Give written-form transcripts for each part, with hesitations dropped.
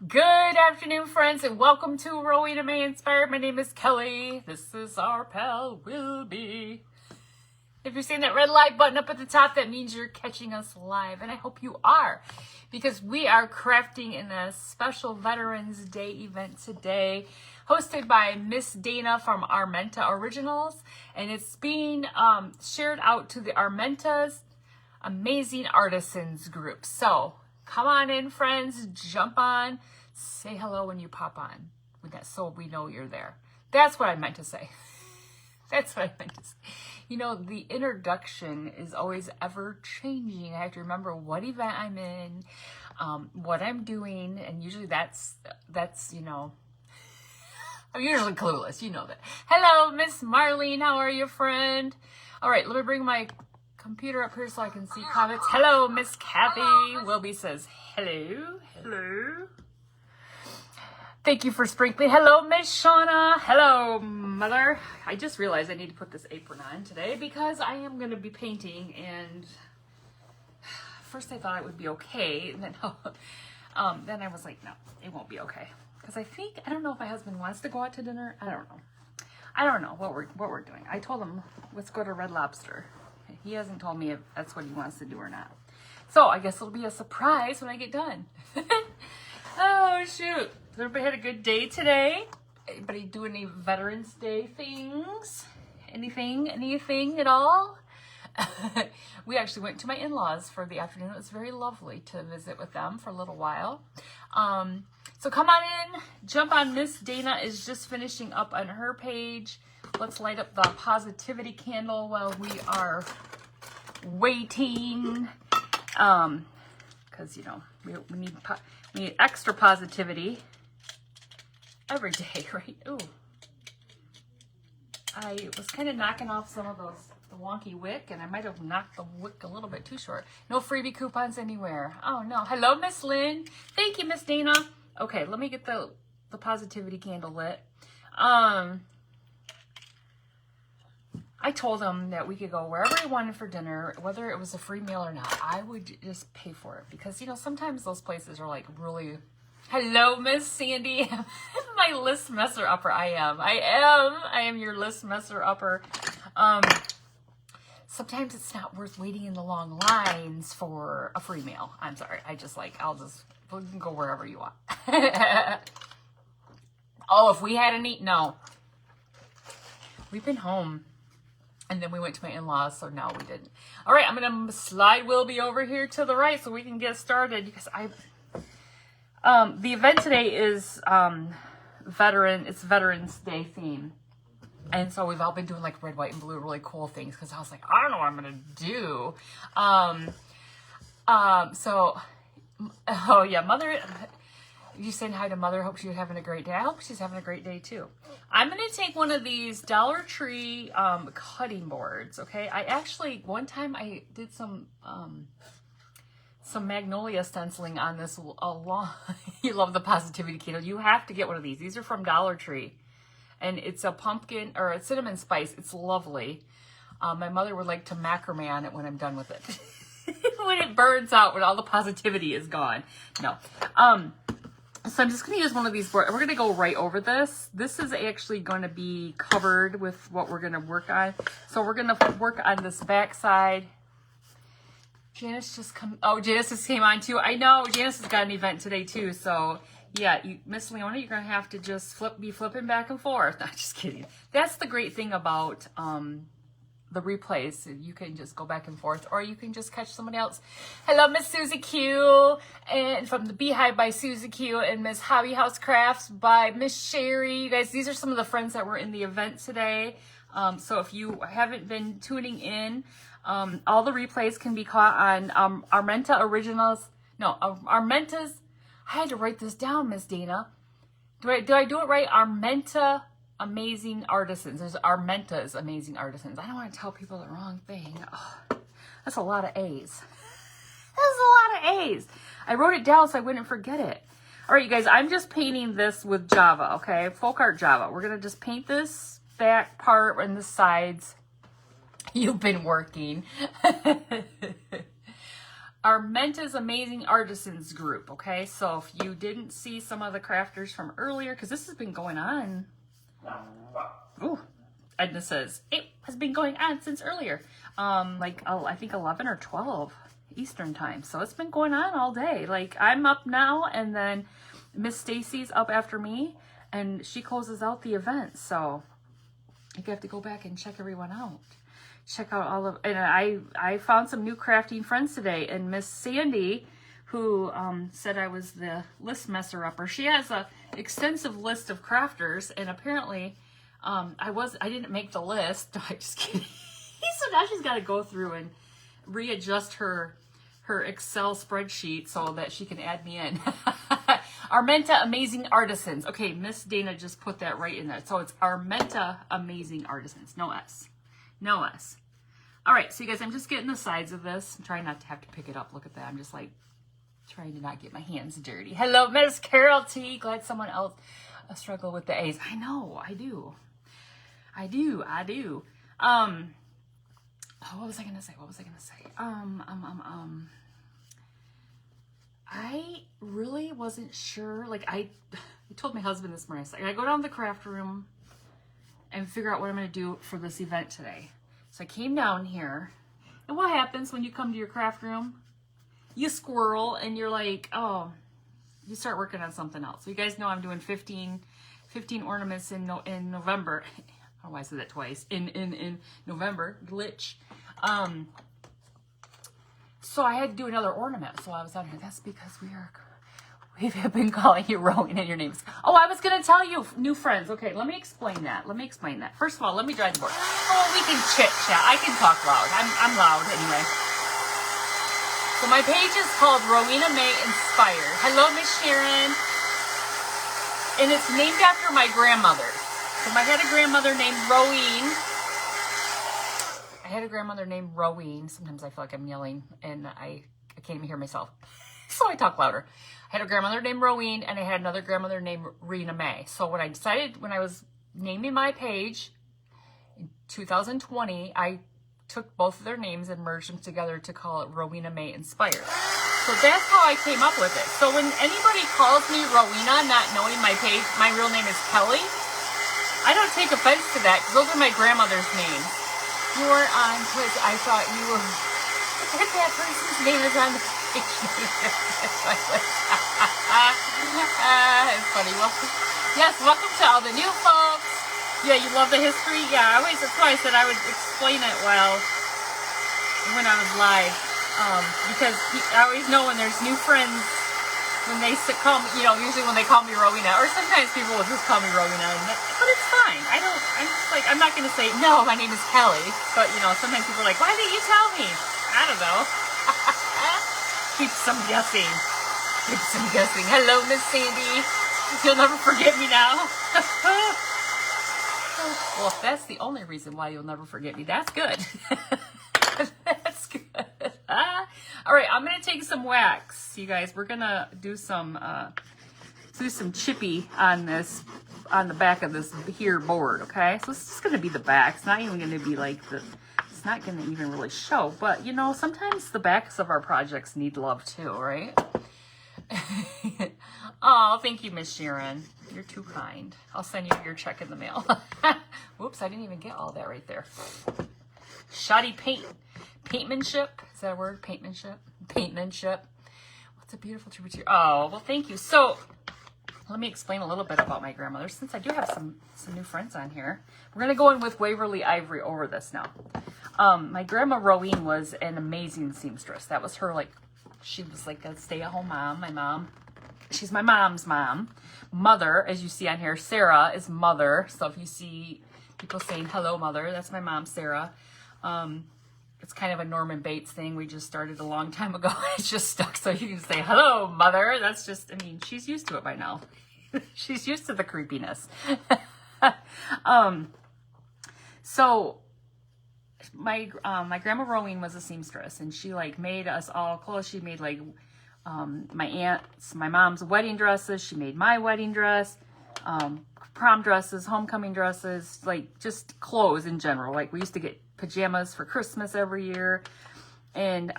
Good afternoon, friends, and welcome to Rowena May Inspired. My name is Kelly. This is our pal, Wilby. If you're seeing that red light button up at the top, that means you're catching us live, and I hope you are, because we are crafting in a special Veterans Day event today, hosted by Miss Dana from Armenta Originals, and it's being shared out to the Armenta's Amazing Artisans group. So come on in, friends, jump on, say hello when you pop on, with that, so we know you're there. That's what I meant to say. That's what I meant to say. You know, the introduction is always ever changing. I have to remember what event I'm in, what I'm doing, and usually that's you know, I'm usually clueless. You know that. Hello, Miss Marlene. How are you, friend? All right, let me bring my computer up here so I can see comments. Hello, Miss Kathy. Wilby says hello. Hello. Thank you for sprinkling. Hello, Miss Shauna. Hello, Mother. I just realized I need to put this apron on today because I am going to be painting, and first I thought it would be okay, and then I was like, no, it won't be okay, because I don't know if my husband wants to go out to dinner. I don't know what we're doing. I told him let's go to Red Lobster. He hasn't told me if that's what he wants to do or not. So I guess it'll be a surprise when I get done. Oh, shoot. Everybody had a good day today? Anybody do any Veterans Day things? Anything at all? We actually went to my in-laws for the afternoon. It was very lovely to visit with them for a little while. So come on in, jump on. Miss Dana is just finishing up on her page. Let's light up the positivity candle while we are waiting. Because, you know, we need extra positivity every day, right? Ooh. I was kind of knocking off some of the wonky wick, and I might have knocked the wick a little bit too short. No freebie coupons anywhere. Oh, no. Hello, Miss Lynn. Thank you, Miss Dana. Okay, let me get the positivity candle lit. I told him that we could go wherever he wanted for dinner, whether it was a free meal or not. I would just pay for it because, you know, sometimes those places are like really... Hello, Miss Sandy. My list messer upper. I am your list messer upper. Sometimes it's not worth waiting in the long lines for a free meal. I'm sorry. We can go wherever you want. Oh, if we hadn't eaten, no. We've been home. And then we went to my in-laws, so no, we didn't. All right, I'm going to slide Wilby over here to the right so we can get started, because the event today is Veterans Day theme. And so we've all been doing like red, white, and blue really cool things, because I was like, I don't know what I'm going to do. Oh yeah, Mother... You saying hi to Mother. Hope she's having a great day. I hope she's having a great day too. I'm going to take one of these Dollar Tree cutting boards, okay? I actually, one time I did some Magnolia stenciling on this You love the positivity candle. You have to get one of these. These are from Dollar Tree. And it's a pumpkin, or a cinnamon spice. It's lovely. My mother would like to macrame on it when I'm done with it. When it burns out, when all the positivity is gone. No. So I'm just going to use one of these boards. We're going to go right over this. This is actually going to be covered with what we're going to work on. So we're going to work on this back side. Janice just came on too. I know Janice has got an event today too. So yeah, Miss Leona, you're going to have to just be flipping back and forth. Not just kidding. That's the great thing about the replays. You can just go back and forth, or you can just catch somebody else. Hello, Miss Susie Q, and from the Beehive by Susie Q, and Miss Hobby House Crafts by Miss Sherry. You guys, these are some of the friends that were in the event today. So if you haven't been tuning in, all the replays can be caught on Armenta Originals. No, Armenta's. I had to write this down, Miss Dana. Did I do it right? Armenta Amazing Artisans. There's Armenta's Amazing Artisans. I don't want to tell people the wrong thing. Oh, that's a lot of A's. That's a lot of A's. I wrote it down so I wouldn't forget it. All right, you guys, I'm just painting this with Java, okay? Folk Art Java. We're going to just paint this back part and the sides. You've been working. Armenta's Amazing Artisans group, okay? So if you didn't see some of the crafters from earlier, because this has been going on. Ooh, Edna says, it has been going on since earlier. Like, I think 11 or 12 Eastern time. So it's been going on all day. Like, I'm up now, and then Miss Stacy's up after me, and she closes out the event. So you have to go back and check everyone out. Check out all of, and I found some new crafting friends today, and Miss Sandy, who said I was the list messer upper, she has a extensive list of crafters, and apparently I didn't make the list. No, I'm just kidding. So now she's got to go through and readjust her Excel spreadsheet so that she can add me in. Armenta Amazing Artisans. Okay, Miss Dana just put that right in there. So it's Armenta Amazing Artisans. No S. No S. All right, so you guys, I'm just getting the sides of this. I'm trying not to have to pick it up. Look at that. I'm just like trying to not get my hands dirty. Hello, Miss Carol T. Glad someone else struggle with the A's. I know, I do. Oh, what was I gonna say? I really wasn't sure. Like, I told my husband this morning, I go down to the craft room and figure out what I'm going to do for this event today. So I came down here, and what happens when you come to your craft room? You squirrel, and you're like, oh, you start working on something else. So you guys know I'm doing 15 ornaments in November. I don't know why I said that twice. In November, glitch. So I had to do another ornament. So I was on here. That's because we have been calling you Rowan and your name's. Oh, I was going to tell you, new friends. Okay, let me explain that. First of all, let me drive the board. Oh, we can chit chat. I can talk loud. I'm loud anyway. So my page is called Rowena May Inspired. Hello, Miss Sharon. And it's named after my grandmother. So I had a grandmother named Rowene. Sometimes I feel like I'm yelling and I can't even hear myself. So I talk louder. I had a grandmother named Rowene, and I had another grandmother named Rena May. So when I was naming my page in 2020, I took both of their names and merged them together to call it Rowena May Inspired. So that's how I came up with it. So when anybody calls me Rowena, not knowing my page, my real name is Kelly, I don't take offense to that, because those are my grandmother's names. You weren't on because I thought you were, look at that person's name is on the page. It's funny. Welcome to all the new folks. Yeah, you love the history? Yeah, that's why I said I would explain it when I was live. Because I always know when there's new friends, when they call me, usually when they call me Rowena, or sometimes people will just call me Rowena, but it's fine. I'm not going to say, no, my name is Kelly, but sometimes people are like, why didn't you tell me? I don't know. Keep some guessing. Hello, Miss Sandy. You'll never forget me now. Well, if that's the only reason why you'll never forget me, that's good. That's good. All right, I'm going to take some wax, you guys. We're going to do some chippy on the back of this here board, okay? So it's just going to be the back. It's not even going to be like it's not going to even really show, but sometimes the backs of our projects need love too, right? Oh, thank you, Miss Sharon. You're too kind. I'll send you your check in the mail. Whoops, I didn't even get all that right there. Shoddy paintmanship. Is that a word? Paintmanship. What's a beautiful tribute. Oh, well, thank you. So let me explain a little bit about my grandmother, since I do have some new friends on here. We're going to go in with Waverly Ivory over this now. My grandma Rowene was an amazing seamstress. That was her, she was like a stay-at-home mom. My mom, she's my mom's mom. Mother, as you see on here, Sarah is mother. So if you see people saying, hello, mother, that's my mom, Sarah. It's kind of a Norman Bates thing. We just started a long time ago. It's just stuck. So you can say, hello, mother. That's just, she's used to it by now. She's used to the creepiness. So my grandma Rowene was a seamstress, and she made us all clothes. She made my aunt's, my mom's wedding dresses. She made my wedding dress, prom dresses, homecoming dresses, just clothes in general. We used to get pajamas for Christmas every year. And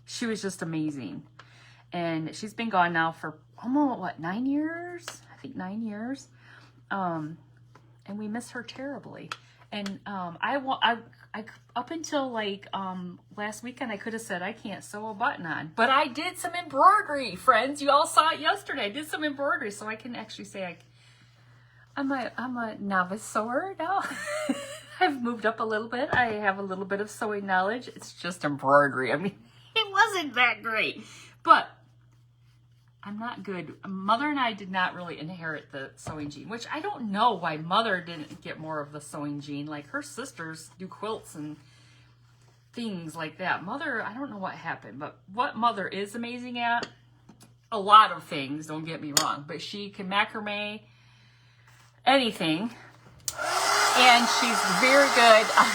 she was just amazing. And she's been gone now for almost, what, 9 years? I think 9 years. And we miss her terribly. And I up until like last weekend, I could have said I can't sew a button on, but I did some embroidery, friends. You all saw it yesterday. I did some embroidery, so I can actually say I'm a novice sewer now. I've moved up a little bit. I have a little bit of sewing knowledge. It's just embroidery. I mean, it wasn't that great, but I'm not good. Mother and I did not really inherit the sewing gene, which I don't know why Mother didn't get more of the sewing gene. Like her sisters do quilts and things like that. Mother, I don't know what happened, but what Mother is amazing at, a lot of things, don't get me wrong, but she can macrame anything, and she's very good on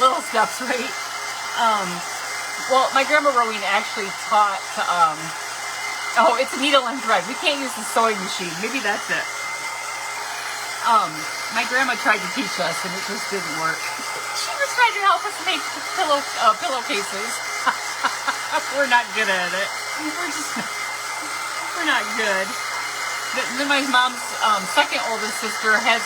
little stuff, right? Well, my grandma Rowena actually taught oh, it's needle and thread. We can't use the sewing machine. Maybe that's it. My grandma tried to teach us, and it just didn't work. She was trying to help us make pillowcases. We're not good at it. We're not good. Then my mom's second oldest sister has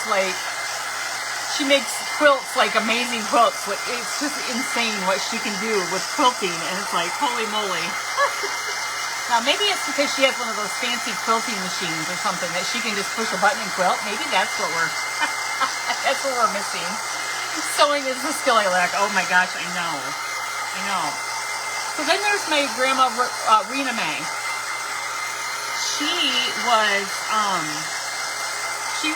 she makes quilts, amazing quilts. It's just insane what she can do with quilting, and it's like, holy moly. Now, maybe it's because she has one of those fancy quilting machines or something that she can just push a button and quilt. Maybe that's what we're missing. Sewing is the skill I lack. Oh my gosh, I know. So then there's my grandma, Rena May. She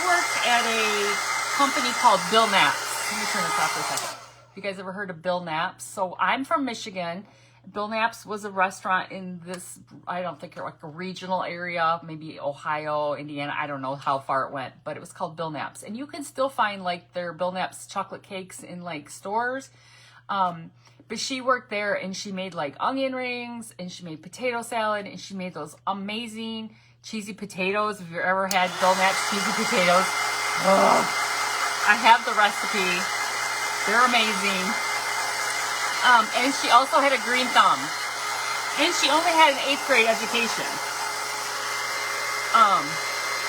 worked at a company called Bill Knapp's. Let me turn this off for a second. You guys ever heard of Bill Knapp's? So I'm from Michigan. Bill Knapp's was a restaurant in this, I don't think, like a regional area, maybe Ohio, Indiana. I don't know how far it went, but it was called Bill Knapp's. And you can still find their Bill Knapp's chocolate cakes in stores. But she worked there, and she made onion rings, and she made potato salad, and she made those amazing cheesy potatoes. If you've ever had Bill Knapp's cheesy potatoes, I have the recipe. They're amazing. And she also had a green thumb. And she only had an 8th grade education.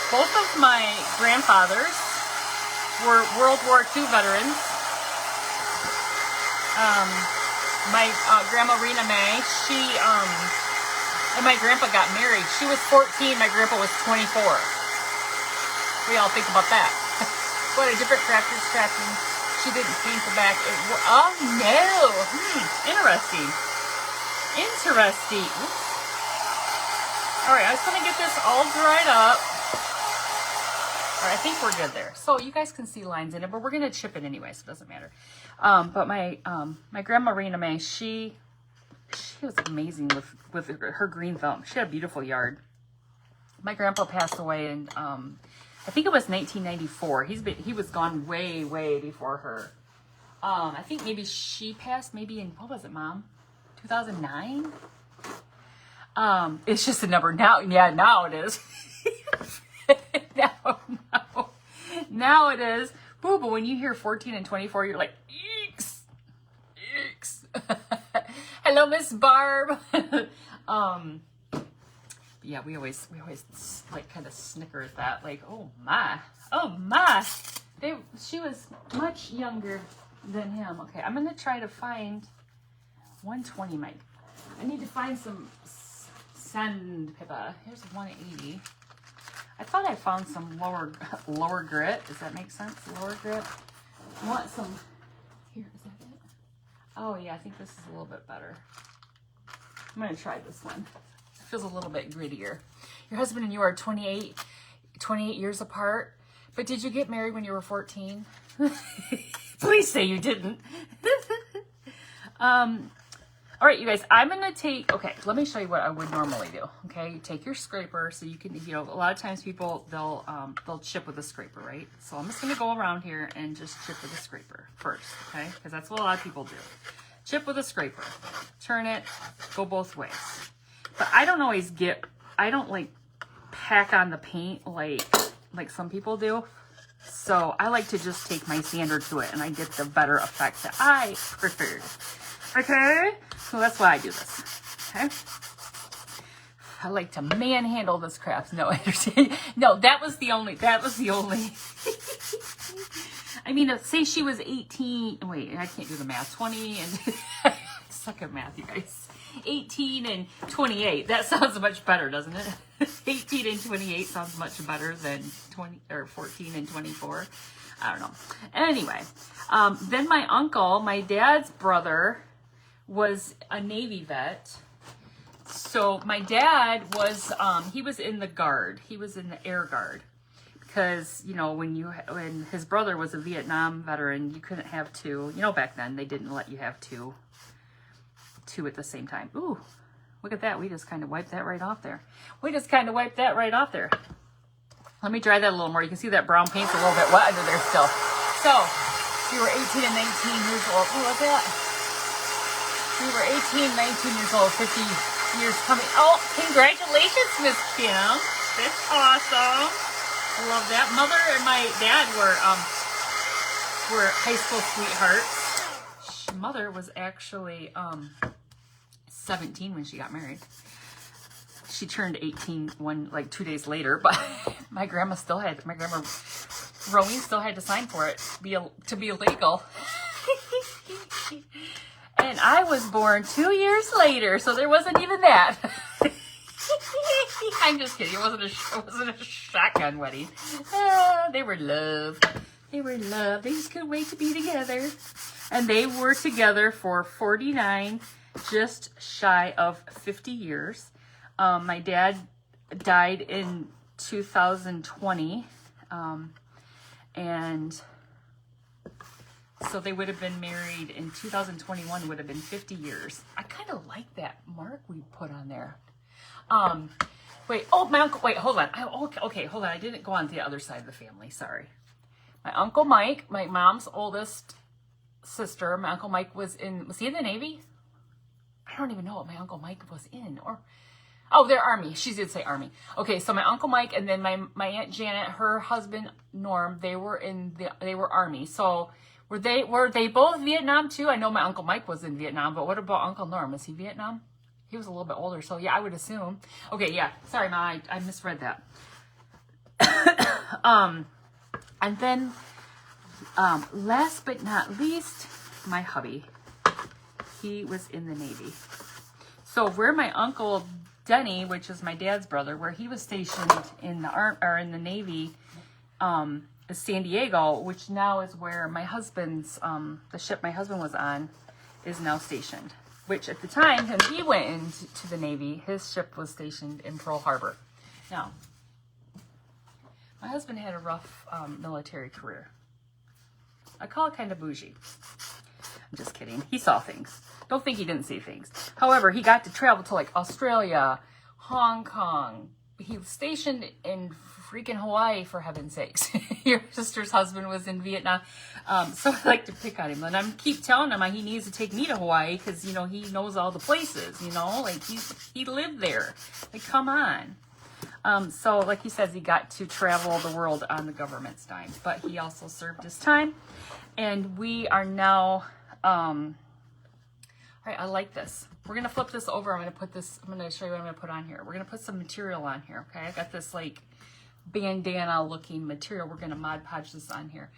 Both of my grandfathers were World War II veterans. My grandma Rena May, and my grandpa got married. She was 14, my grandpa was 24. What do y'all think about that? What a different crafter's crafting. She didn't paint the back. Oh no! Interesting. Oops. All right, I just want to get this all dried up. All right, I think we're good there. So you guys can see lines in it, but we're gonna chip it anyway, so it doesn't matter. But my grandma Rena May, she was amazing with her green thumb. She had a beautiful yard. My grandpa passed away in I think it was 1994. He was gone way, way before her. I think maybe she passed maybe in, what was it, Mom? 2009? It's just a number now. Yeah, now it is. Now it is. Boo, but when you hear 14 and 24, you're like, eeks. Hello, Miss Barb. Yeah, we always kind of snicker at that, oh my. She was much younger than him. Okay, I'm gonna try to find 120 mic. I need to find some sandpaper. Here's 180. I thought I found some lower grit. Does that make sense? Lower grit. I want some. Here, is that it? Oh yeah, I think this is a little bit better. I'm gonna try this one. Feels a little bit grittier. Your husband and you are 28 years apart, but did you get married when you were 14? Please say you didn't. All right, you guys, I'm gonna okay, let me show you what I would normally do. Okay, you take your scraper, so you can, a lot of times people, they'll chip with a scraper, right? So I'm just gonna go around here and just chip with a scraper first, okay? Because that's what a lot of people do. Chip with a scraper, turn it, go both ways. But I don't always I don't pack on the paint like some people do. So I like to just take my sander to it, and I get the better effect that I preferred. Okay? So that's why I do this. Okay. I like to manhandle this crap. No, no, that was the only. I mean, say she was 18. Wait, I can't do the math. 20 and suck at math, you guys. 18 and 28. That sounds much better, doesn't it? 18 and 28 sounds much better than 20 or 14 and 24. I don't know. Anyway, then my uncle, my dad's brother, was a Navy vet. So my dad was, he was in the Guard. He was in the Air Guard. Because, you know, when his brother was a Vietnam veteran, you couldn't have two. You know, back then, they didn't let you have two at the same time. Ooh, look at that. We just kind of wiped that right off there. Let me dry that a little more. You can see that brown paint's a little bit wet under there still. So, we were 18 and 19 years old. Oh, look at that. We were 18, 19 years old, 50 years coming. Oh, congratulations, Miss Kim. That's awesome. I love that. Mother and my dad were high school sweethearts. Mother was actually 17 when she got married. She turned 18 like 2 days later, but my grandma Rowene still had to sign for it to be illegal. And I was born 2 years later, so there wasn't even that. I'm just kidding. It wasn't a shotgun wedding. They were loved. They just couldn't wait to be together. And they were together for 49, just shy of 50 years. My dad died in 2020. And so they would have been married in 2021, would have been 50 years. I kind of like that mark we put on there. Wait, oh, my uncle, wait, hold on. Okay, hold on. I didn't go on to the other side of the family. Sorry. My Uncle Mike, my mom's oldest sister, my Uncle Mike was he in the Navy? I don't even know what my Uncle Mike was in. Oh, they're Army. She did say Army. Okay, so my Uncle Mike and then my Aunt Janet, her husband Norm, they were Army. So were they both Vietnam too? I know my Uncle Mike was in Vietnam, but what about Uncle Norm? Was he Vietnam? He was a little bit older, so yeah, I would assume. Okay, yeah. Sorry, Ma, I misread that. And then, last but not least, my hubby. He was in the Navy. So where my Uncle Denny, which is my dad's brother, where he was stationed in the Navy, is San Diego, which now is where my husband's the ship my husband was on is now stationed. Which at the time when he went into the Navy, his ship was stationed in Pearl Harbor. Now, my husband had a rough military career. I call it kind of bougie. I'm just kidding. He saw things. Don't think he didn't see things. However, he got to travel to like Australia, Hong Kong. He was stationed in freaking Hawaii, for heaven's sakes. Your sister's husband was in Vietnam. So I like to pick on him. And I keep telling him he needs to take me to Hawaii because, you know, he knows all the places, you know. Like, he lived there. Like, come on. So, like he says, he got to travel the world on the government's dime. But he also served his time. And we are now... all right, I like this. We're going to flip this over. I'm going to show you what I'm going to put on here. We're going to put some material on here, okay? I got this, like, bandana-looking material. We're going to Mod Podge this on here.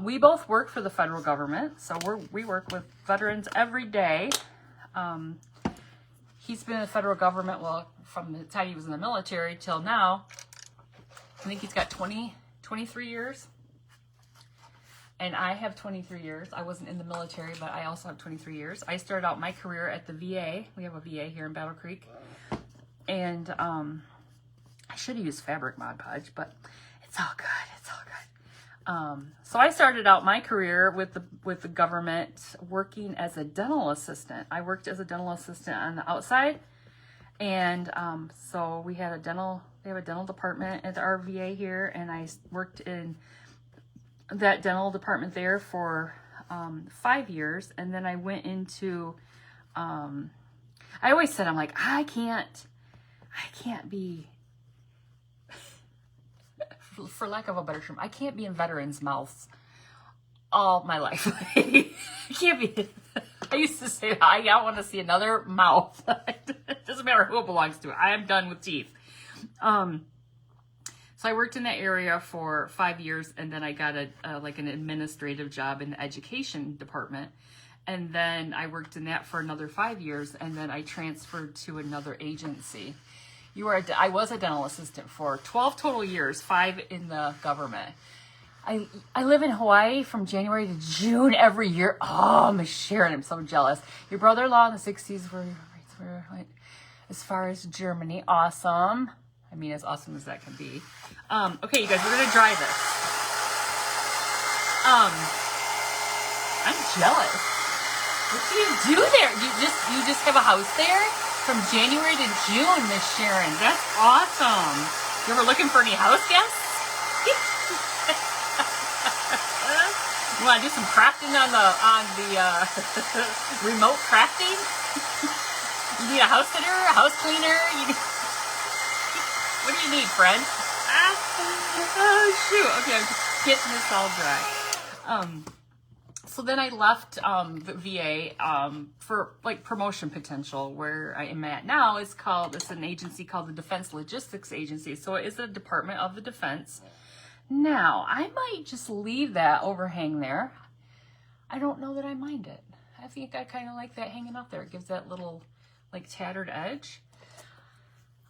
We both work for the federal government, so we work with veterans every day. He's been in the federal government, well, from the time he was in the military till now. I think he's got 23 years. And I have 23 years. I wasn't in the military, but I also have 23 years. I started out my career at the VA. We have a VA here in Battle Creek. And I should have used fabric Mod Podge, but it's all good. It's all good. So I started out my career with the government working as a dental assistant. I worked as a dental assistant on the outside. And so we have a dental department at our VA here. And I worked in that dental department there for 5 years, and then I went into I always said, I'm like, I can't be for lack of a better term, I can't be in veterans' mouths all my life. I I used to say, I don't want to see another mouth. It doesn't matter who it belongs to. I am done with teeth. So I worked in that area for 5 years, and then I got like an administrative job in the education department. And then I worked in that for another 5 years, and then I transferred to another agency. I was a dental assistant for 12 total years, 5 in the government. I live in Hawaii from January to June every year. Oh, Miss Sharon, I'm so jealous. Your brother-in-law in the 60s were as far as Germany. Awesome. I mean, as awesome as that can be. Okay, you guys, we're going to dry this. I'm jealous. What do you do there? You just have a house there? From January to June, Miss Sharon. That's awesome. You ever looking for any house guests? You want to do some crafting on the remote crafting? You need a house sitter, a house cleaner. What do you need, friend? Oh shoot! Okay, I'm just getting this all dry. So then I left the VA for like promotion potential. Where I am at now it's an agency called the Defense Logistics Agency. So it is a department of the defense. Now I might just leave that overhang there. I don't know that I mind it. I think I kind of like that hanging up there. It gives that little like tattered edge.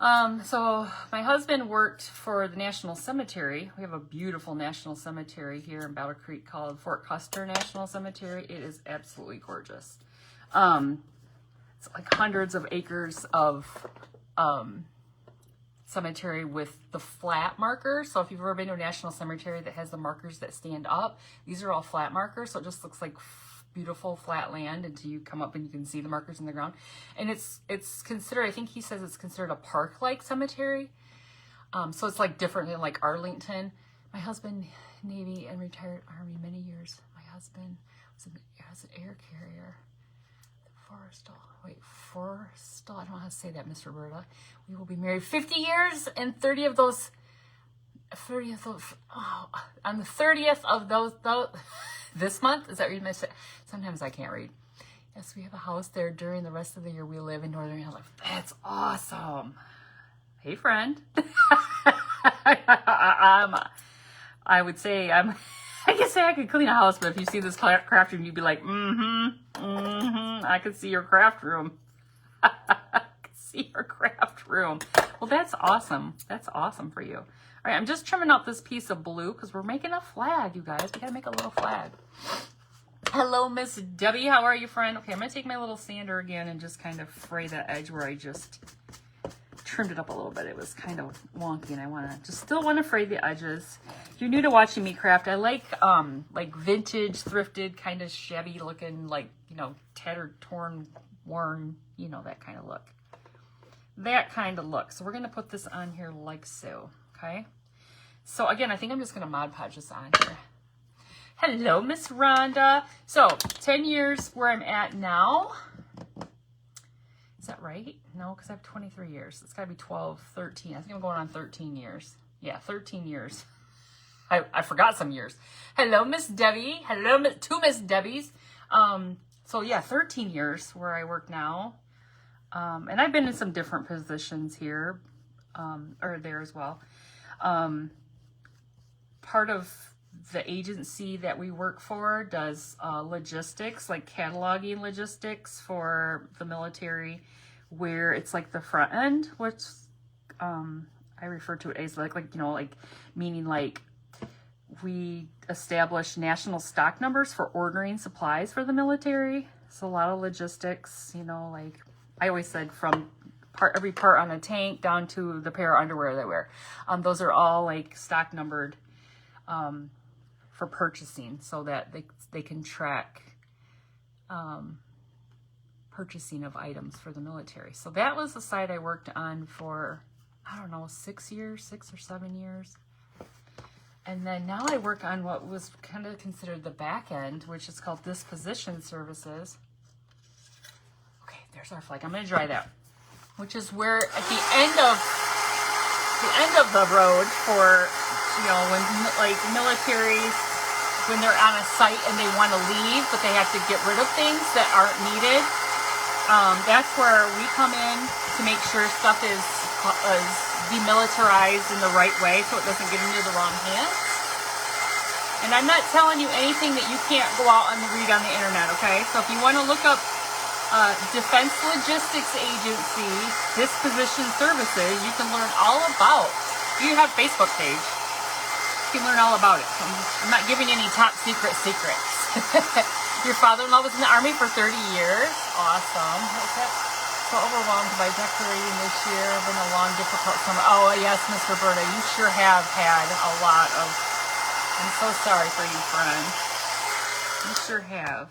So my husband worked for the National Cemetery. We have a beautiful national cemetery here in Battle Creek called Fort Custer National Cemetery. It is absolutely gorgeous. It's like hundreds of acres of cemetery with the flat markers. So if you've ever been to a national cemetery that has the markers that stand up, these are all flat markers. So it just looks like beautiful flat land until you come up and you can see the markers in the ground. And it's considered, I think he says it's considered a park-like cemetery. So it's like different than like Arlington. My husband, Navy and retired Army many years. My husband was an air carrier. Forrestal, I don't know how to say that, Miss Roberta. We will be married 50 years, and 30 of those, on the 30th of those this month, is that what you meant to say? Sometimes I can't read. Yes, we have a house there. During the rest of the year, we live in Northern Hills. That's awesome. Hey, friend. I would say I can say I could clean a house, but if you see this craft room, you'd be like, I can see your craft room. I can see your craft room. Well, that's awesome. That's awesome for you. All right, I'm just trimming out this piece of blue because we're making a flag, you guys. We got to make a little flag. Hello, Miss Debbie. How are you, friend? Okay, I'm going to take my little sander again and just kind of fray that edge where I just trimmed it up a little bit. It was kind of wonky, and I still want to fray the edges. If you're new to watching me craft, I like vintage, thrifted, kind of shabby looking, like, tattered, torn, worn, that kind of look. That kind of look. So we're going to put this on here like so, okay? So again, I think I'm just going to Mod Podge this on here. Hello, Miss Rhonda. So 10 years where I'm at now. Is that right? No, because I have 23 years. It's got to be 12, 13. I think I'm going on 13 years. Yeah, 13 years. I forgot some years. Hello, Miss Debbie. Hello, two Miss Debbies. So yeah, 13 years where I work now. And I've been in some different positions here, or there as well. Part of the agency that we work for does logistics, like cataloging logistics for the military, where it's like the front end, which I refer to it as like meaning like we establish national stock numbers for ordering supplies for the military. So a lot of logistics, like I always said, from every part on a tank down to the pair of underwear they wear. Those are all like stock numbered for purchasing, so that they can track purchasing of items for the military. So that was the site I worked on for, I don't know, 6 or 7 years. And then now I work on what was kind of considered the back end, which is called disposition services. Okay, there's our flag. I'm going to dry that. Which is where at the end of the road for, when like military when they're on a site and they want to leave, but they have to get rid of things that aren't needed. That's where we come in to make sure stuff is demilitarized in the right way so it doesn't get into the wrong hands. And I'm not telling you anything that you can't go out and read on the internet, okay? So if you want to look up Defense Logistics Agency Disposition Services, you can learn all about. You have a Facebook page. You can learn all about it. So I'm not giving you any top secrets. Your father-in-law was in the Army for 30 years. Awesome. So overwhelmed by decorating this year. Been a long, difficult summer. Oh, yes, Miss Roberta, you sure have had a lot of... I'm so sorry for you, friend. You sure have.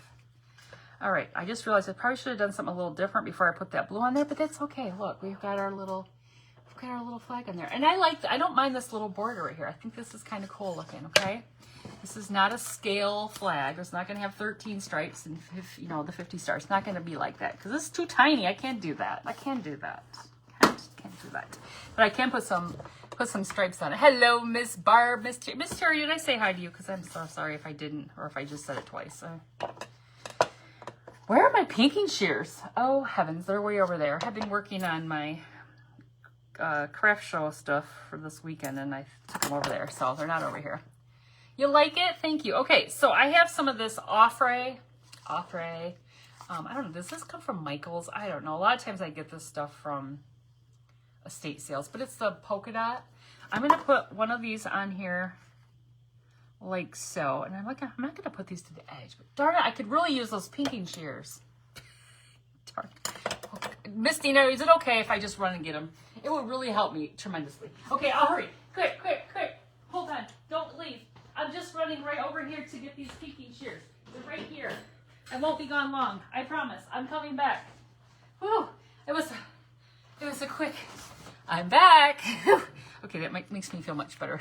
All right, I just realized I probably should have done something a little different before I put that blue on there, but that's okay. Look, we've got our little flag on there. And I don't mind this little border right here. I think this is kind of cool looking, okay? This is not a scale flag. It's not going to have 13 stripes and, the 50 stars. It's not going to be like that because this is too tiny. I can't do that. I can't do that. Can't do that. But I can put some stripes on it. Hello, Miss Barb. Miss Terry, did I say hi to you? Because I'm so sorry if I didn't, or if I just said it twice. Where are my pinking shears? Oh, heavens, they're way over there. I've been working on my craft show stuff for this weekend, and I took them over there, so they're not over here. You like it? Thank you. Okay, so I have some of this Offray. I don't know, does this come from Michael's? I don't know. A lot of times I get this stuff from estate sales, but it's the polka dot. I'm going to put one of these on here like so, and I'm not going to put these to the edge, but darn it, I could really use those pinking shears. Darn it. Miss Dina, is it okay if I just run and get them? It would really help me tremendously. Okay, I'll hurry. Quick. Hold on. Don't leave. I'm just running right over here to get these pinking shears. They're right here. I won't be gone long. I promise. I'm coming back. Whew. It was a quick... I'm back. Okay, that makes me feel much better.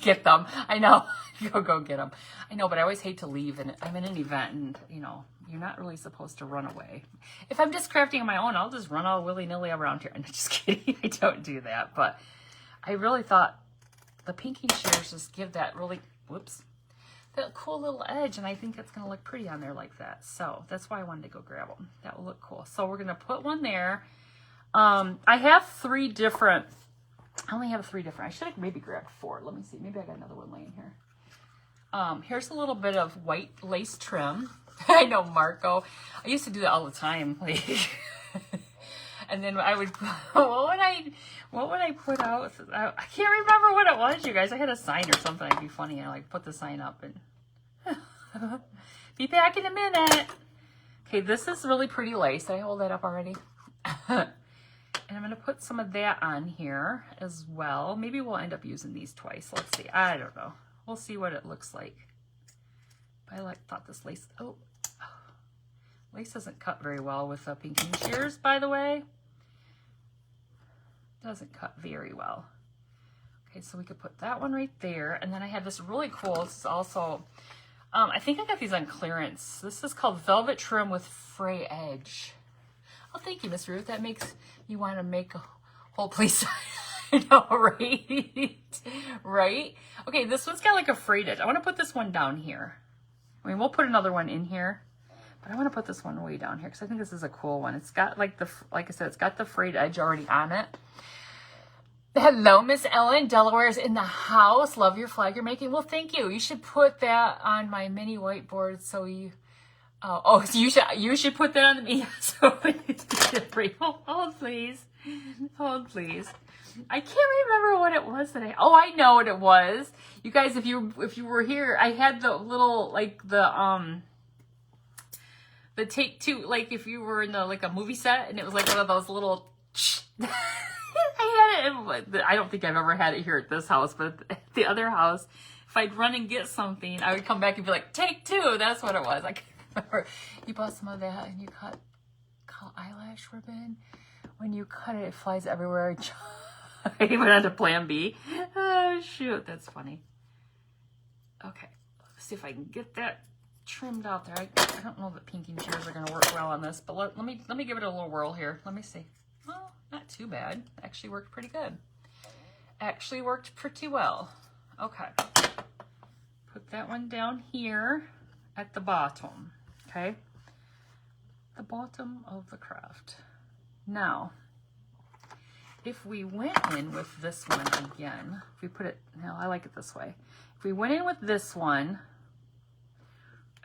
Get them. I know. Go get them. I know, but I always hate to leave, and I'm in an event, and, you're not really supposed to run away. If I'm just crafting on my own, I'll just run all willy-nilly around here. I'm just kidding. I don't do that, but I really thought the pinking shears just give that really, that cool little edge, and I think it's going to look pretty on there like that. So that's why I wanted to go grab them. That will look cool. So we're going to put one there. I have 3 different, I only have 3 different. I should have maybe grabbed 4. Let me see. Maybe I got another one laying here. Here's a little bit of white lace trim. I know, Marco. I used to do that all the time. And then I would, what would I put out? I can't remember what it was, you guys. I had a sign or something. It'd be funny. I put the sign up and be back in a minute. Okay, this is really pretty lace. Did I hold that up already? And I'm going to put some of that on here as well. Maybe we'll end up using these twice. Let's see. I don't know. We'll see what it looks like. I thought this lace... Oh. Lace doesn't cut very well with pinking shears, by the way. Doesn't cut very well. Okay, so we could put that one right there. And then I have this really cool... This is also... I think I got these on clearance. This is called Velvet Trim with Fray Edge. Oh, thank you, Miss Ruth. That makes you want to make a whole place. I know, right? Right? Okay, this one's got like a frayed edge. I want to put this one down here. I mean, we'll put another one in here, but I want to put this one way down here because I think this is a cool one. It's got like I said, it's got the frayed edge already on it. Hello, Miss Ellen. Delaware's in the house. Love your flag you're making. Well, thank you. You should put that on my mini whiteboard so you... so you should put that on me. So hold please. Hold please. I can't remember what it was today. Oh, I know what it was. You guys, if you were here, I had the little the take two, like if you were in a movie set and it was like one of those little I had it. I don't think I've ever had it here at this house, but at the other house, if I'd run and get something, I would come back and be like, take 2. That's what it was. I can't remember. You bought some of that and you cut eyelash ribbon. When you cut it, it flies everywhere. I went on to plan B. Oh, shoot. That's funny. Okay. Let's see if I can get that trimmed out there. I don't know that pinking shears are going to work well on this, but let me give it a little whirl here. Let me see. Well, not too bad. Actually worked pretty good. Actually worked pretty well. Okay. Put that one down here at the bottom, okay? The bottom of the craft. Now, if we went in with this one again, if we put it, now I like it this way. If we went in with this one,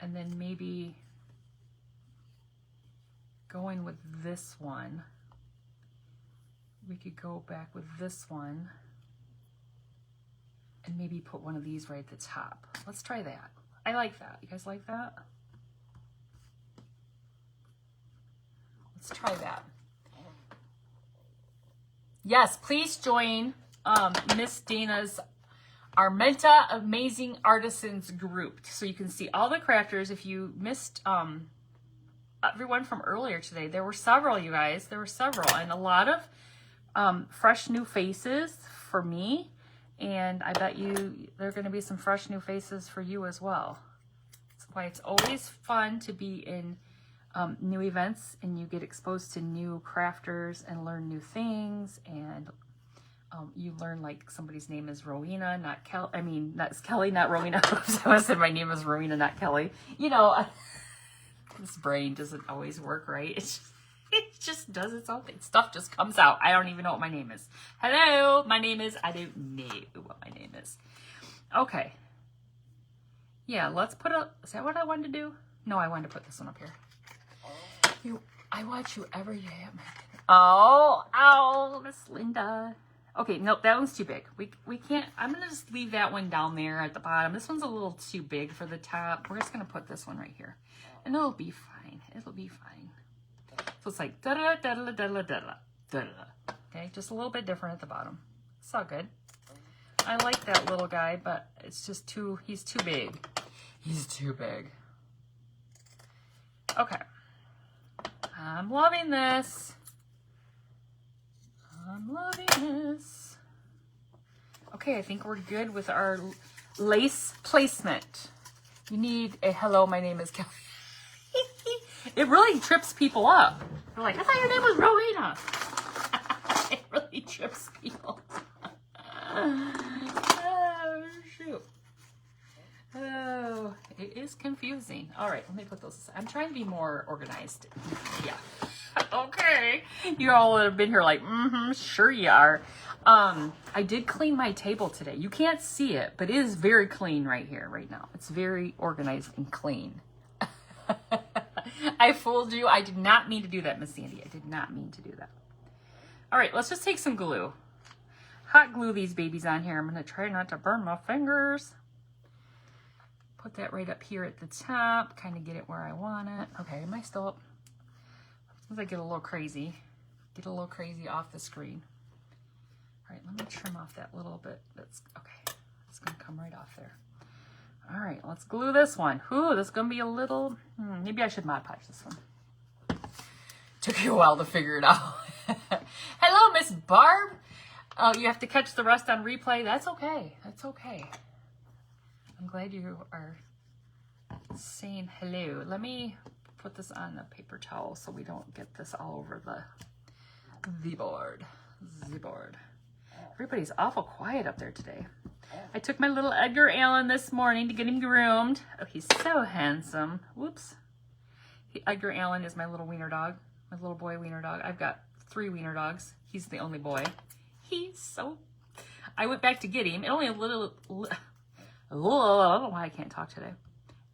and then maybe going with this one, we could go back with this one and maybe put one of these right at the top. Let's try that. I like that. You guys like that? Let's try that. Yes, please join Miss Dana's Armenta Amazing Artisans group so you can see all the crafters. If you missed everyone from earlier today, there were several, you guys. There were several, and a lot of fresh new faces for me, and I bet you there are going to be some fresh new faces for you as well. That's why it's always fun to be in new events, and you get exposed to new crafters and learn new things, and you learn like somebody's name is Rowena, not Kelly. I mean, that's Kelly, not Rowena. I said my name is Rowena, not Kelly. You know, this brain doesn't always work right. It just does its own thing. Stuff just comes out. I don't even know what my name is. Hello, my name is, I don't know what my name is. Okay. Yeah, let's put a, is that what I wanted to do? No, I wanted to put this one up here. I watch you every day at my dinner. Oh, Miss Linda. Okay, nope, that one's too big. We can't, I'm going to just leave that one down there at the bottom. This one's a little too big for the top. We're just going to put this one right here. And it'll be fine. It'll be fine. So it's like da-da, da-da, da-da, da-da, da-da. Okay, just a little bit different at the bottom. It's all good. I like that little guy, but it's just too, he's too big. He's too big. Okay. I'm loving this. I'm loving this. Okay, I think we're good with our lace placement. You need a hello, my name is Kelly. It really trips people up. They're like, I thought your name was Rowena. It really trips people. Oh, shoot. Oh, it is confusing. All right, let me put those aside. I'm trying to be more organized. Yeah. Okay. You all have been here like, sure you are. I did clean my table today. You can't see it, but it is very clean right here, right now. It's very organized and clean. I fooled you. I did not mean to do that, Miss Sandy. I did not mean to do that. All right, let's just take some glue. Hot glue these babies on here. I'm going to try not to burn my fingers. Put that right up here at the top. Kind of get it where I want it. Okay, am I still up? Sometimes I get a little crazy. Get a little crazy off the screen. All right, let me trim off that little bit. That's okay. It's going to come right off there. All right, let's glue this one. Ooh, this is going to be a little, maybe I should Mod Podge this one. Took you a while to figure it out. Hello, Miss Barb. Oh, you have to catch the rest on replay. That's okay. That's okay. I'm glad you are saying hello. Let me put this on the paper towel so we don't get this all over the board. The board. Everybody's awful quiet up there today. I took my little Edgar Allan this morning to get him groomed. Oh, he's so handsome. Whoops. Edgar Allan is my little wiener dog. My little boy wiener dog. I've got 3 wiener dogs. He's the only boy. He's so... I went back to get him. It only a little... Why I can't talk today.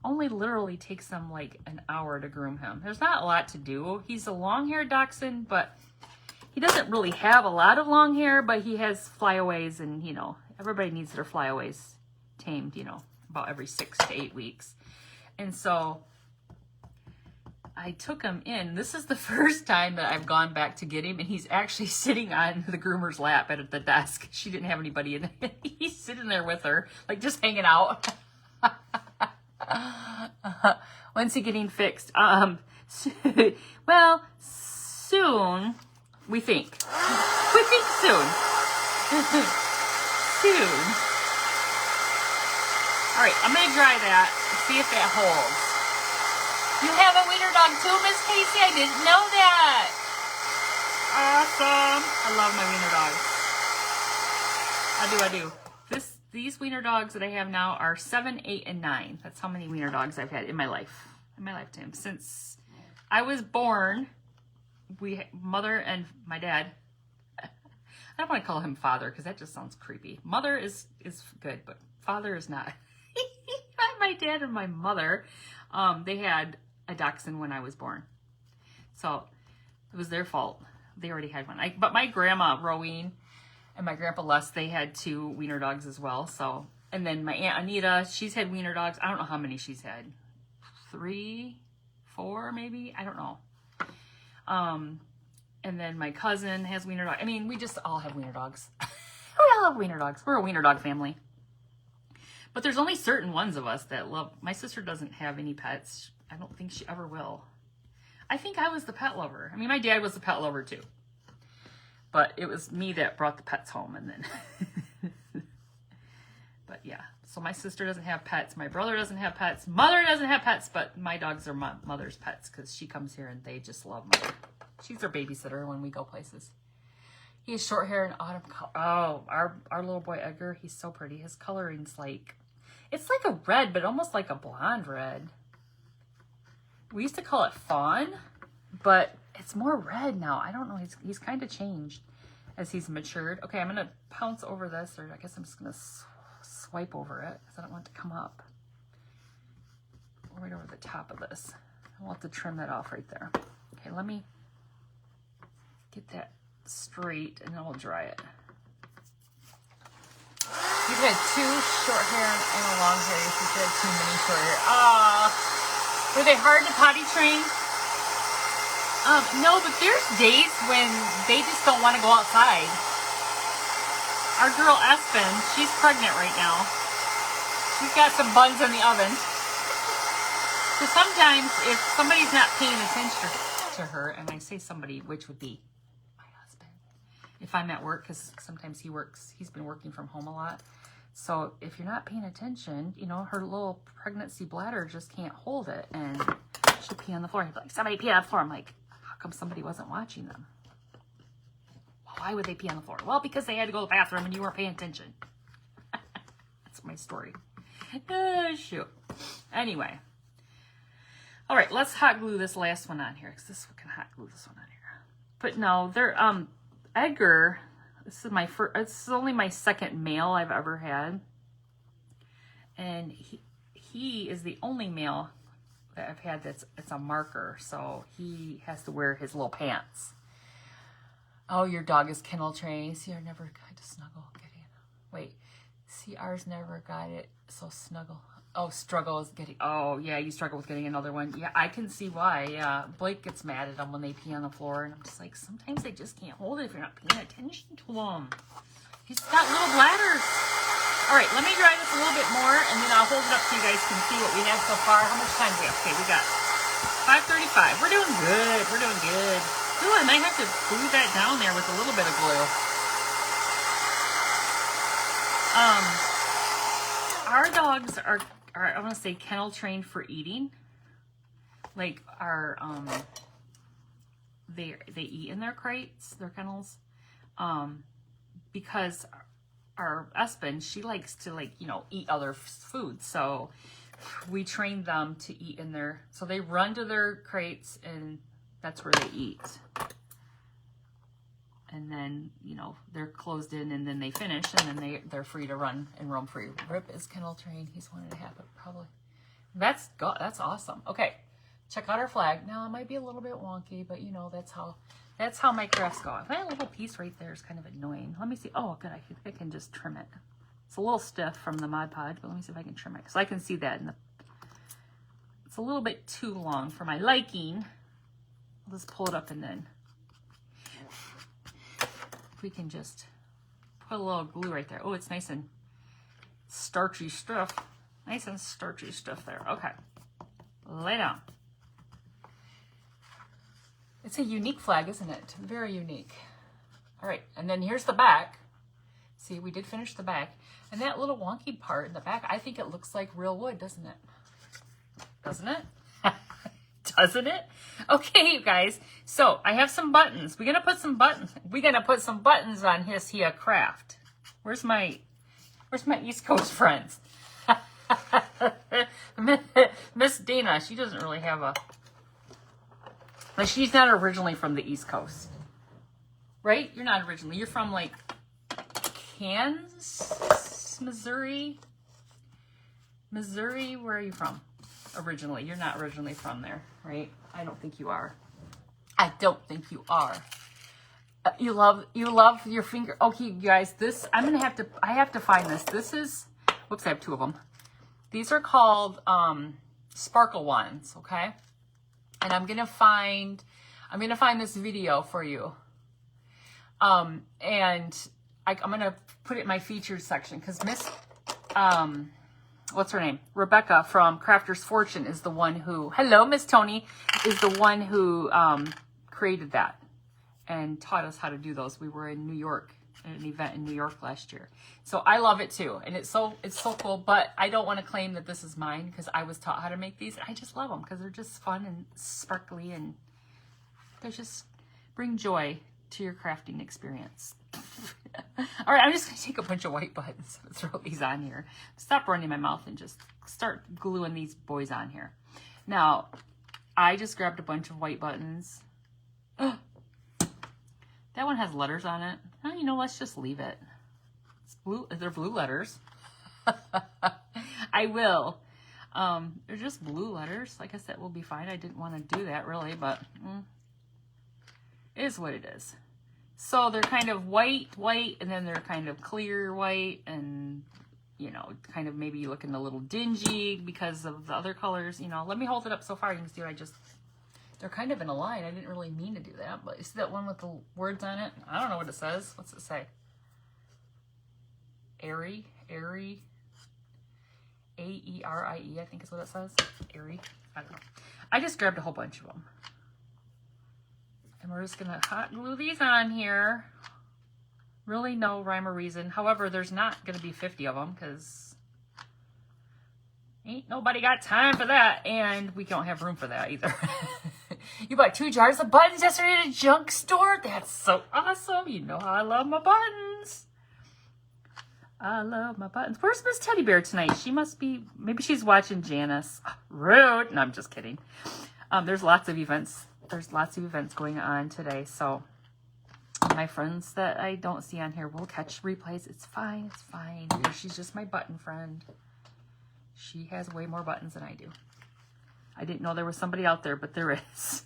Only literally takes them like an hour to groom him. There's not a lot to do. He's a long-haired dachshund, but he doesn't really have a lot of long hair, but he has flyaways, and, you know, everybody needs their flyaways tamed, you know, about every 6 to 8 weeks. And so I took him in. This is the first time that I've gone back to get him, and he's actually sitting on the groomer's lap at the desk. She didn't have anybody in. He's sitting there with her, like just hanging out. When's he getting fixed? Well, soon. We think. We think soon. Soon. All right, I'm gonna dry that. See if that holds. You have a wiener dog too, Miss Casey? I didn't know that. Awesome. I love my wiener dogs. I do. these wiener dogs that I have now are 7, 8, and 9. That's how many wiener dogs I've had in my life, in my lifetime. Since I was born, mother and my dad, I don't want to call him father because that just sounds creepy. Mother is good, but father is not. My dad and my mother, they had a dachshund when I was born. So it was their fault. They already had one. But my grandma, Rowene, and my grandpa, Les, they had 2 wiener dogs as well. So, and then my Aunt Anita, she's had wiener dogs. I don't know how many she's had. 3, 4, maybe? I don't know. And then my cousin has wiener dogs. I mean, we just all have wiener dogs. We all have wiener dogs. We're a wiener dog family. But there's only certain ones of us that love. My sister doesn't have any pets. I don't think she ever will. I think I was the pet lover. I mean, my dad was the pet lover too. But it was me that brought the pets home and then. But yeah, so my sister doesn't have pets. My brother doesn't have pets. Mother doesn't have pets, but my dogs are my mother's pets because she comes here and they just love mother. She's our babysitter when we go places. He has short hair and autumn color. Oh, our little boy Edgar, he's so pretty. His coloring's like, it's like a red, but almost like a blonde red. We used to call it fawn, but it's more red now. I don't know. He's kind of changed as he's matured. Okay, I'm going to pounce over this, or I guess I'm just going to swipe over it because I don't want it to come up. Right over the top of this. I'll have to trim that off right there. Okay, let me get that straight and then we'll dry it. You've had 2 short hair and a long hair. You should have 2 mini short hair. Were they hard to potty train? No, but there's days when they just don't want to go outside. Our girl Espen, she's pregnant right now. She's got some buns in the oven. So sometimes if somebody's not paying attention to her, and I say somebody, which would be my husband, if I'm at work, because sometimes he's been working from home a lot. So if you're not paying attention, you know, her little pregnancy bladder just can't hold it and she'll pee on the floor. He'd be like, somebody pee on the floor. I'm like, how come somebody wasn't watching them? Well, why would they pee on the floor? Well, because they had to go to the bathroom and you weren't paying attention. That's my story. Shoot. Anyway. All right, let's hot glue this last one on here because this we can hot glue this one on here. But no, Edgar, this is only my second male I've ever had. And he is the only male that I've had it's a marker, so he has to wear his little pants. Oh, your dog is kennel trained. See, I never got to snuggle. Wait, see, ours never got it, so snuggle. Oh, struggle is getting, oh yeah, you struggle with getting another one. Yeah, I can see why. Yeah, Blake gets mad at them when they pee on the floor, and I'm just like, sometimes they just can't hold it if you're not paying attention to them. He's got little bladders. All right, let me dry this a little bit more, and then I'll hold it up so you guys can see what we have so far. How much time do we have? Okay, we got 5:35. We're doing good. We're doing good. Ooh, I might have to glue that down there with a little bit of glue. Our dogs are I want to say kennel trained for eating. Like they eat in their crates, their kennels, because our Espen, she likes to eat other foods. So we train them to eat in their, so they run to their crates and that's where they eat. And then, they're closed in and then they finish and then they're free to run and roam free. Rip is kennel trained. He's 1.5, probably. That's awesome. Okay. Check out our flag. Now it might be a little bit wonky, but that's how my crafts go. That little piece right there is kind of annoying. Let me see. Oh, good. I can just trim it. It's a little stiff from the Mod Podge, but let me see if I can trim it. So I can see that. It's a little bit too long for my liking. I'll just pull it up and then we can just put a little glue right there. Oh, it's nice and starchy stuff. Nice and starchy stuff there. Okay. Lay down. It's a unique flag, isn't it? Very unique. All right. And then here's the back. See, we did finish the back. And that little wonky part in the back, I think it looks like real wood, doesn't it? Doesn't it? Doesn't it? Okay, you guys. So I have some buttons. We're gonna put some buttons on his here craft. Where's my Where's my East Coast friends? Miss Dana, she doesn't really have a... Like, she's not originally from the East Coast. Right? You're not originally. You're from, like, Kansas? Missouri? Missouri? Where are you from? Originally. You're not originally from there, right? I don't think you are. I don't think you are. You love your finger. Okay, you guys, this, I have to find this. This is, whoops, I have two of them. These are called sparkle wands, okay? And I'm gonna find this video for you. And I'm gonna put it in my featured section because Miss, what's her name? Rebecca from Crafter's Fortune is the one who, hello, Miss Tony, is the one who created that and taught us how to do those. We were in New York at an event in New York last year. So I love it too. And it's so cool, but I don't want to claim that this is mine because I was taught how to make these. I just love them because they're just fun and sparkly and they just bring joy to your crafting experience. All right, I'm just going to take a bunch of white buttons and throw these on here. Stop running my mouth and just start gluing these boys on here. Now, I just grabbed a bunch of white buttons. That one has letters on it. Oh, you know, let's just leave it. It's blue. They're blue letters. I will. They're just blue letters. I guess that will be fine. I didn't want to do that really, but it is what it is. So they're kind of white, and then they're kind of clear white, and, you know, kind of maybe looking a little dingy because of the other colors. You know, let me hold it up so far. You can see what they're kind of in a line. I didn't really mean to do that, but you see that one with the words on it? I don't know what it says. What's it say? Airy, A-E-R-I-E, I think is what it says. Airy, I don't know. I just grabbed a whole bunch of them. And we're just going to hot glue these on here. Really no rhyme or reason. However, there's not going to be 50 of them because ain't nobody got time for that. And we don't have room for that either. You bought 2 jars of buttons yesterday at a junk store? That's so awesome. You know how I love my buttons. I love my buttons. Where's Miss Teddy Bear tonight? She must be, maybe she's watching Janice. Rude. No, I'm just kidding. There's lots of events. There's lots of events going on today. So my friends that I don't see on here will catch replays. It's fine. It's fine. She's just my button friend. She has way more buttons than I do. I didn't know there was somebody out there, but there is.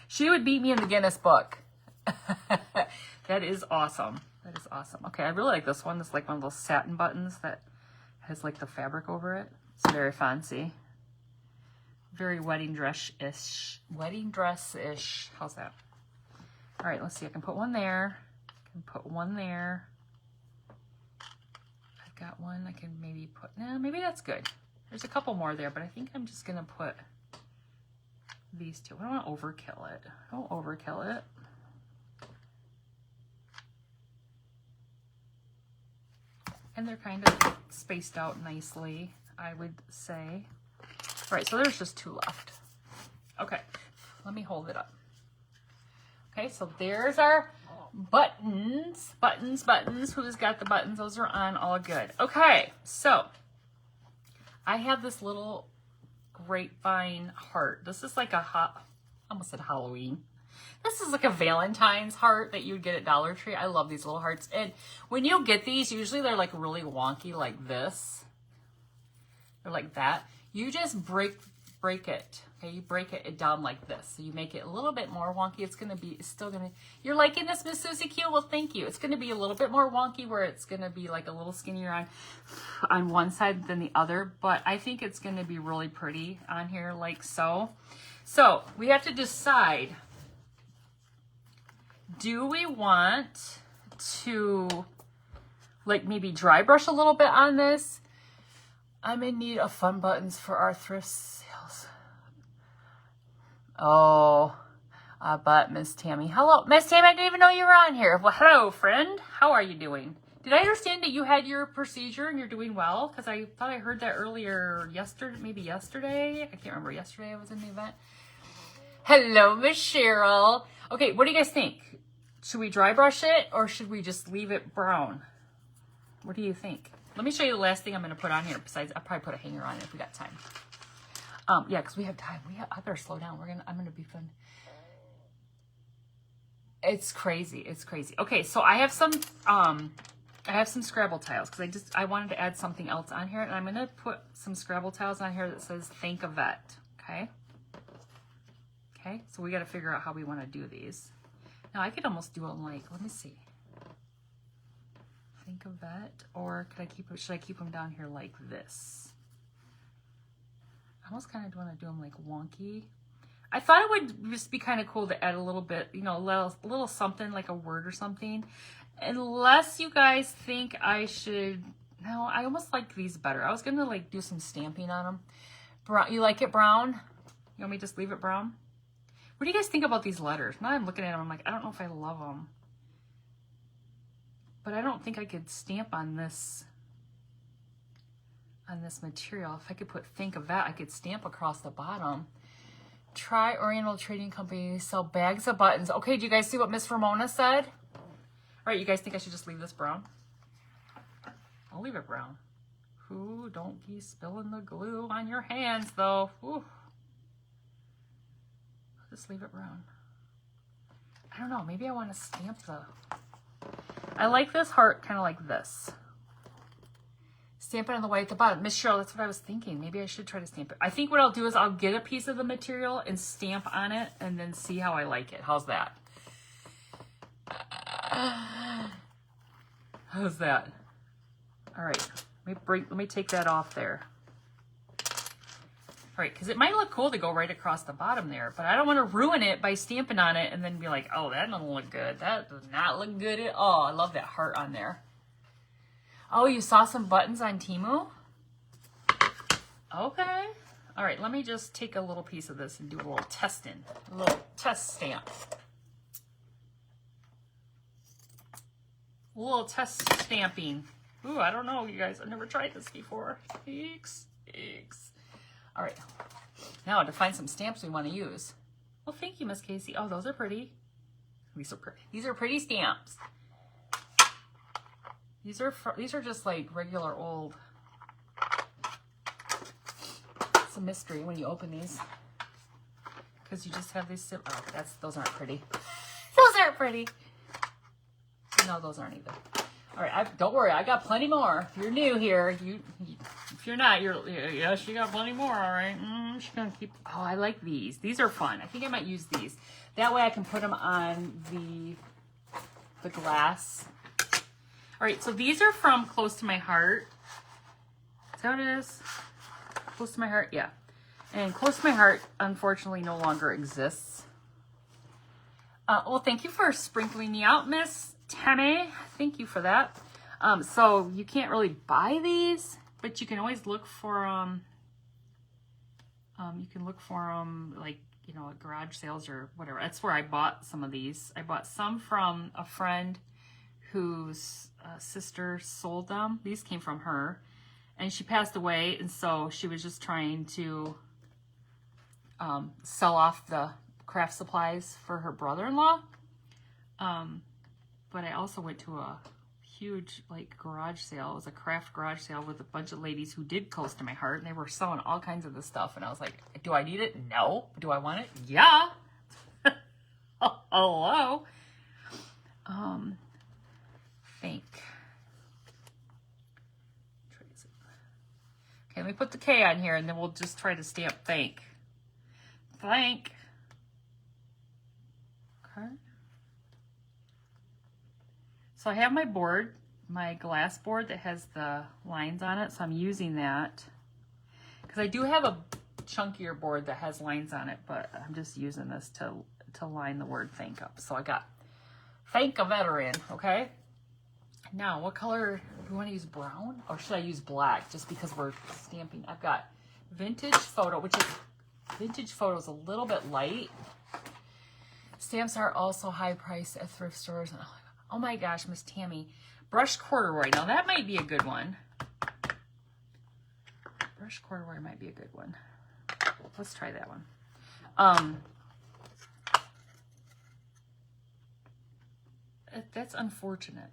She would beat me in the Guinness book. That is awesome. That is awesome. Okay, I really like this one. It's like one of those satin buttons that has like the fabric over it. It's very fancy. Very wedding dress-ish. Wedding dress-ish. How's that? All right, let's see. I can put one there. I can put one there. I've got one I can maybe put... Nah, maybe that's good. There's a couple more there, but I think I'm just going to put these two. I don't want to overkill it. Don't overkill it. And they're kind of spaced out nicely, I would say. All right, so there's just 2 left. Okay, let me hold it up. Okay, so there's our buttons. Buttons. Who's got the buttons? Those are on, all good. Okay, so I have this little grapevine heart. This is like I almost said Halloween. This is like a Valentine's heart that you would get at Dollar Tree. I love these little hearts. And when you get these, usually they're like really wonky like this. They're like that. You just break it. Okay, you break it down like this. So you make it a little bit more wonky. It's still gonna, you're liking this, Miss Susie Q? Well, thank you. It's gonna be a little bit more wonky where it's gonna be like a little skinnier on one side than the other, but I think it's gonna be really pretty on here like so. So we have to decide, do we want to like maybe dry brush a little bit on this? I'm in need of fun buttons for our thrift sales. Oh, but Miss Tammy. Hello, Miss Tammy, I didn't even know you were on here. Well, hello, friend. How are you doing? Did I understand that you had your procedure and you're doing well? Because I thought I heard that earlier maybe yesterday. I can't remember. Yesterday I was in the event. Hello, Miss Cheryl. Okay, what do you guys think? Should we dry brush it or should we just leave it brown? What do you think? Let me show you the last thing I'm going to put on here. Besides, I'll probably put a hanger on it if we got time. Yeah, because we have time. I better slow down. I'm going to be fun. It's crazy. It's crazy. Okay, so I have some Scrabble tiles because I wanted to add something else on here, and I'm going to put some Scrabble tiles on here that says "Thank a Vet." Okay. Okay. So we got to figure out how we want to do these. Now I could almost do them like, let me see. Think of that, or should I keep them down here like this? I almost kind of want to do them like wonky. I thought it would just be kind of cool to add a little bit, you know, a little something like a word or something. Unless you guys think I should, no, I almost like these better. I was gonna like do some stamping on them. Brown, you like it brown? You want me to just leave it brown? What do you guys think about these letters? Now I'm looking at them, I'm like, I don't know if I love them. But I don't think I could stamp on this material. If I could put "Think of That," I could stamp across the bottom. Try Oriental Trading Company, sell bags of buttons. Okay, do you guys see what Miss Ramona said? All right, you guys think I should just leave this brown? I'll leave it brown. Ooh, don't be spilling the glue on your hands, though. Ooh. I'll just leave it brown. I don't know. Maybe I want to stamp the... I like this heart kind of like this. Stamp it on the white at the bottom. Miss Cheryl, that's what I was thinking. Maybe I should try to stamp it. I think what I'll do is I'll get a piece of the material and stamp on it and then see how I like it. How's that? How's that? All right. Let me take that off there. All right, because it might look cool to go right across the bottom there, but I don't want to ruin it by stamping on it and then be like, oh, that doesn't look good. That does not look good at all. I love that heart on there. Oh, you saw some buttons on Temu? Okay. All right, let me just take a little piece of this and do a little testing. A little test stamp. A little test stamping. Ooh, I don't know, you guys. I've never tried this before. Eeks. All right. Now to find some stamps we want to use. Well, thank you, Miss Casey. Oh, those are pretty. These are pretty. These are pretty stamps. These are just like regular old. It's a mystery when you open these because you just have these. Oh, those aren't pretty. Those aren't pretty. No, those aren't either. All right, don't worry. I got plenty more. If you're new here, if you're not, yes, you got plenty more. All right. She's gonna keep. Oh, I like these. These are fun. I think I might use these. That way I can put them on the glass. All right, so these are from Close to My Heart. Is that what it is? Close to My Heart, yeah. And Close to My Heart, unfortunately, no longer exists. Well, thank you for sprinkling me out, Miss Tammy. Thank you for that. So you can't really buy these, but you can always look for them. You can look for them, like, you know, at garage sales or whatever. That's where I bought some of these. I bought some from a friend whose sister sold them. These came from her, and she passed away, and so she was just trying to sell off the craft supplies for her brother-in-law. But I also went to a huge like garage sale. It was a craft garage sale with a bunch of ladies who did Close to My Heart, and they were selling all kinds of this stuff, and I was like, do I need it? No. Do I want it? Yeah. Hello. Think. Okay, let me put the K on here, and then we'll just try to stamp thank. Thank. Okay. So I have my board, my glass board that has the lines on it, so I'm using that. Because I do have a chunkier board that has lines on it, but I'm just using this to line the word thank up. So I got thank a veteran, okay? Now, what color do we want to use? Brown? Or should I use black just because we're stamping? I've got Vintage Photo, which is Vintage Photo is a little bit light. Stamps are also high priced at thrift stores. Oh my gosh, Miss Tammy. Brushed Corduroy. Now, that might be a good one. Brushed Corduroy might be a good one. Let's try that one. That's unfortunate.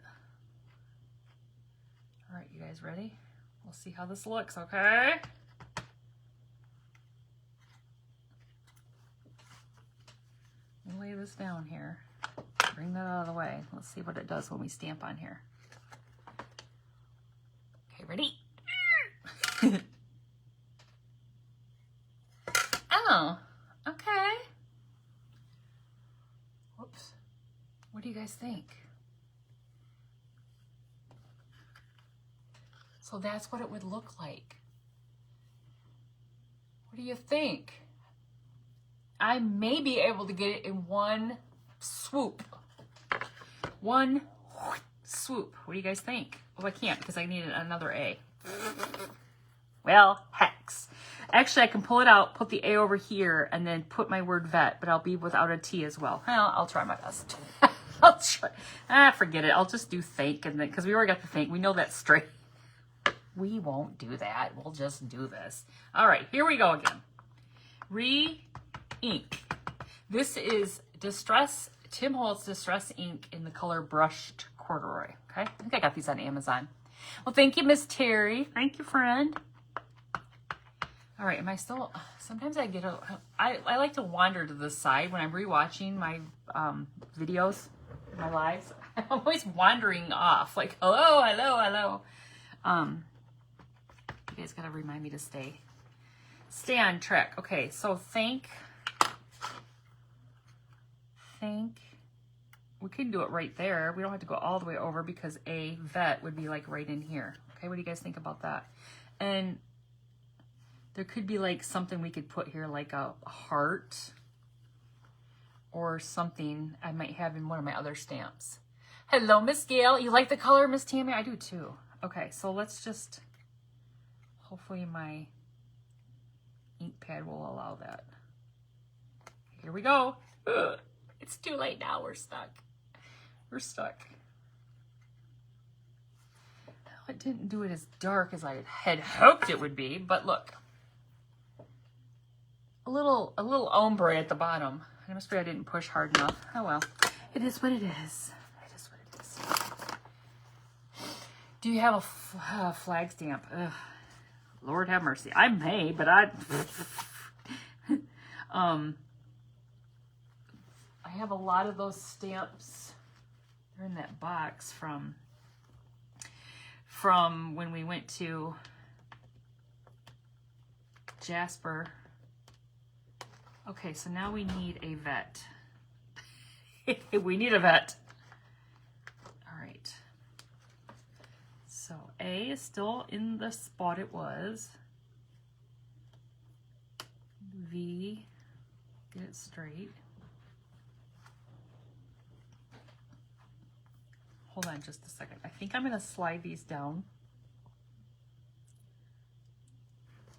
All right, you guys ready? We'll see how this looks, okay? Lay this down here. Bring that out of the way. Let's see what it does when we stamp on here. Okay, ready? Oh, okay. Whoops. What do you guys think? So that's what it would look like. What do you think? I may be able to get it in one swoop. One swoop. What do you guys think? Oh, I can't because I need another A. Well, hex. Actually, I can pull it out, put the A over here, and then put my word vet, but I'll be without a T as well. Well, I'll try my best. I'll try. Forget it. I'll just do thank, and then because we already got the thank, we know that's straight. We won't do that. We'll just do this. All right, here we go again. Re-ink. This is Distress, Tim Holtz Distress ink in the color Brushed Corduroy. Okay, I think I got these on Amazon. Well, thank you, Miss Terry. Thank you, friend. All right, am I still, sometimes I get I like to wander to the side when I'm rewatching my videos, my lives. I'm always wandering off, like, hello, hello, hello. You guys gotta remind me to stay on track. Okay, so thank, we can do it right there. We don't have to go all the way over because a vet would be like right in here. Okay, what do you guys think about that? And there could be like something we could put here, like a heart or something I might have in one of my other stamps. Hello, Miss Gail. You like the color, Miss Tammy? I do too. Okay, so let's just, hopefully my ink pad will allow that. Here we go. Ugh, it's too late now. We're stuck. We're stuck. It didn't do it as dark as I had hoped it would be, but look. A little ombre at the bottom. I must be I didn't push hard enough. Oh well. It is what it is. It is what it is. Do you have a flag stamp? Ugh. Lord have mercy. I may, but I have a lot of those stamps. They're in that box from when we went to Jasper. Okay, so now we need a vet. We need a vet. All right. So A is still in the spot it was. V, get it straight. Hold on just a second. I think I'm going to slide these down.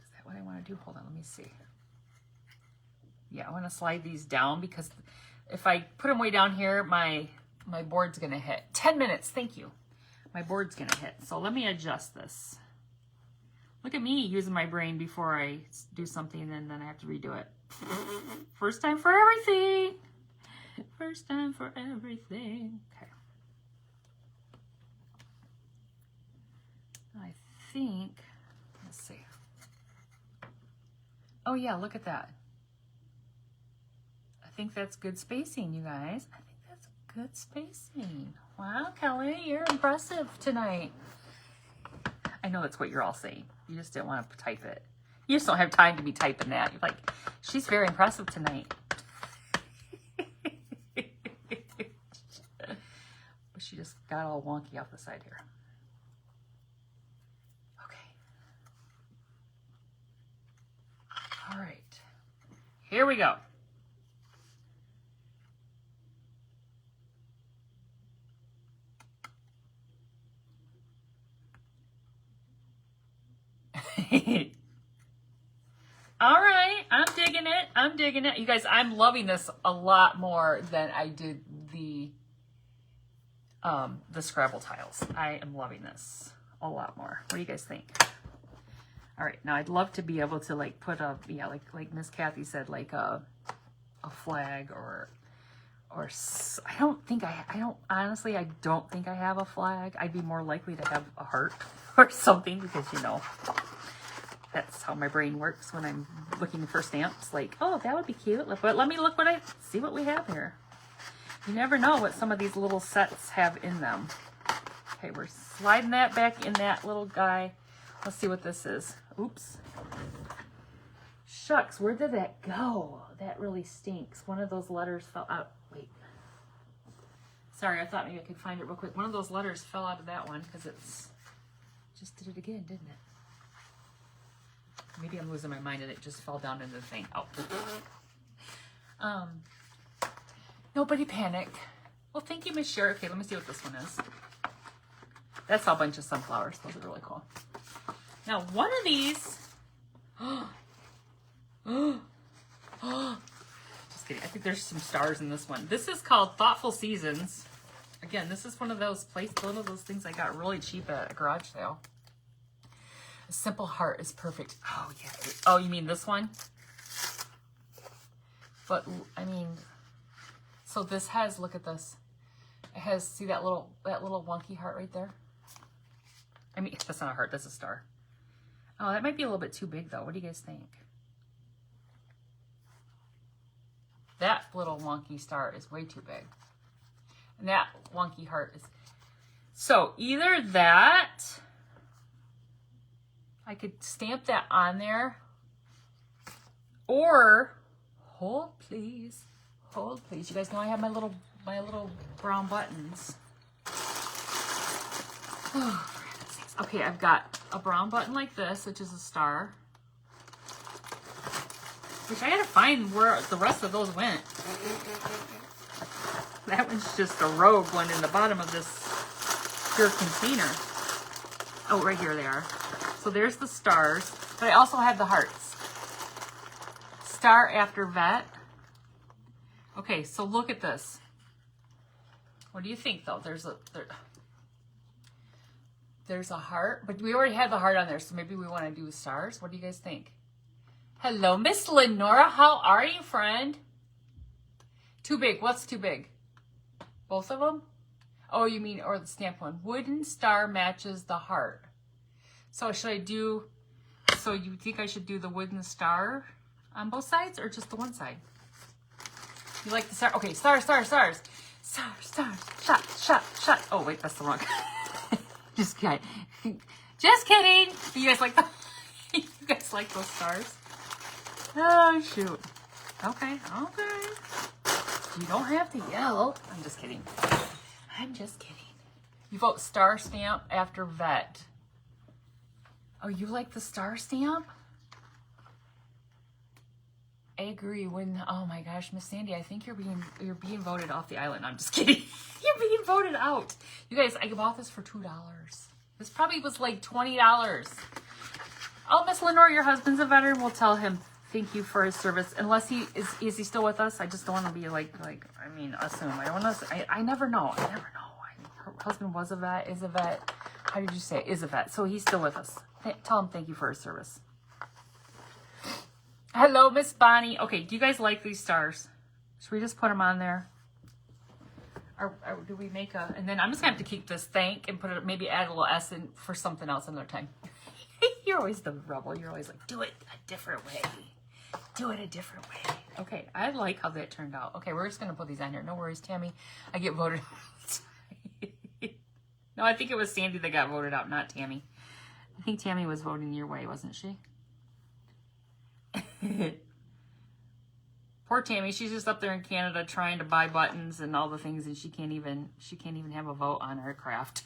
Is that what I want to do? Hold on, let me see. Yeah, I want to slide these down because if I put them way down here, my board's going to hit. 10 minutes, thank you. My board's going to hit. So let me adjust this. Look at me using my brain before I do something and then I have to redo it. First time for everything. First time for everything. Okay. I think, let's see. Oh yeah, look at that. I think that's good spacing, you guys. I think that's good spacing. Wow, Kelly, you're impressive tonight. I know that's what you're all saying. You just didn't want to type it. You just don't have time to be typing that. You're like, she's very impressive tonight. But she just got all wonky off the side here. Okay. All right. Here we go. All right, I'm digging it. I'm digging it. You guys, I'm loving this a lot more than I did the Scrabble tiles. I am loving this a lot more. What do you guys think? All right, now I'd love to be able to like put a, yeah, like Miss Kathy said, like a flag or I don't think honestly, I don't think I have a flag. I'd be more likely to have a heart or something because, you know, that's how my brain works when I'm looking for stamps. Like, oh, that would be cute. But let me see what we have here. You never know what some of these little sets have in them. Okay, we're sliding that back in that little guy. Let's see what this is. Oops. Shucks, where did that go? That really stinks. One of those letters fell out. Wait. Sorry, I thought maybe I could find it real quick. One of those letters fell out of that one because it's just did it again, didn't it? Maybe I'm losing my mind and it just fell down into the thing. Oh. Nobody panic. Well, thank you, Miss Sherry. Okay, let me see what this one is. That's a bunch of sunflowers. Those are really cool. Now, one of these. Just kidding. I think there's some stars in this one. This is called Thoughtful Seasons. Again, this is one of those things I got really cheap at a garage sale. A simple heart is perfect. Oh, yeah. Oh, you mean this one? But, I mean, so this has, look at this. It has, see that little wonky heart right there? I mean, that's not a heart, that's a star. Oh, that might be a little bit too big, though. What do you guys think? That little wonky star is way too big. And that wonky heart is... So, either that... I could stamp that on there. Or... Hold, please. Hold, please. You guys know I have my little brown buttons. Oh, okay, I've got a brown button like this, which is a star. Which I gotta find where the rest of those went. That one's just a rogue one in the bottom of this pure container. Oh, right here they are. So there's the stars, but I also have the hearts. Star after vet. Okay, so look at this. What do you think, though? There's a heart, but we already had the heart on there, so maybe we want to do stars. What do you guys think? Hello, Miss Lenora. How are you, friend? Too big. What's too big? Both of them? Oh, you mean, or the stamp one. Wooden star matches the heart. So should I do, so you think I should do the wooden star on both sides or just the one side? You like the star? Okay, stars. Stars. Shot. Oh, wait, that's the wrong. Just kidding. Just kidding. You guys like you guys like those stars? Oh, shoot. Okay. You don't have to yell. I'm just kidding. You vote star stamp after vet. Oh, you like the star stamp? I agree. Oh my gosh, Miss Sandy, I think you're being voted off the island. I'm just kidding. You're being voted out. You guys, I bought this for $2. This probably was like $20. Oh, Miss Lenore, your husband's a veteran. We'll tell him thank you for his service. Unless is he still with us? I just don't want to be like I mean, assume. I don't want to. I never know. Her husband was a vet, is a vet. How did you say it? Is a vet. So he's still with us. Tell him thank you for his service. Hello, Miss Bonnie. Okay, do you guys like these stars? Should we just put them on there? Or do we make a... And then I'm just going to have to keep this thank and put it, maybe add a little S in for something else another time. You're always the rebel. You're always like, do it a different way. Do it a different way. Okay, I like how that turned out. Okay, we're just going to put these on here. No worries, Tammy. I get voted out. No, I think it was Sandy that got voted out, not Tammy. I think Tammy was voting your way, wasn't she? Poor Tammy, she's just up there in Canada trying to buy buttons and all the things, and she can't even have a vote on her craft.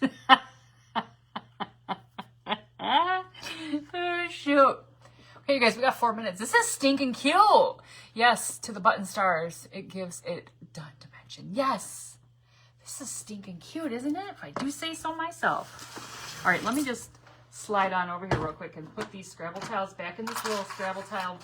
Oh, shoot. Okay, you guys, we got 4 minutes. This is stinking cute. Yes, to the button stars. It gives it done dimension. Yes. This is stinking cute, isn't it? If I do say so myself. All right, let me just slide on over here real quick and put these Scrabble tiles back in this little Scrabble tile.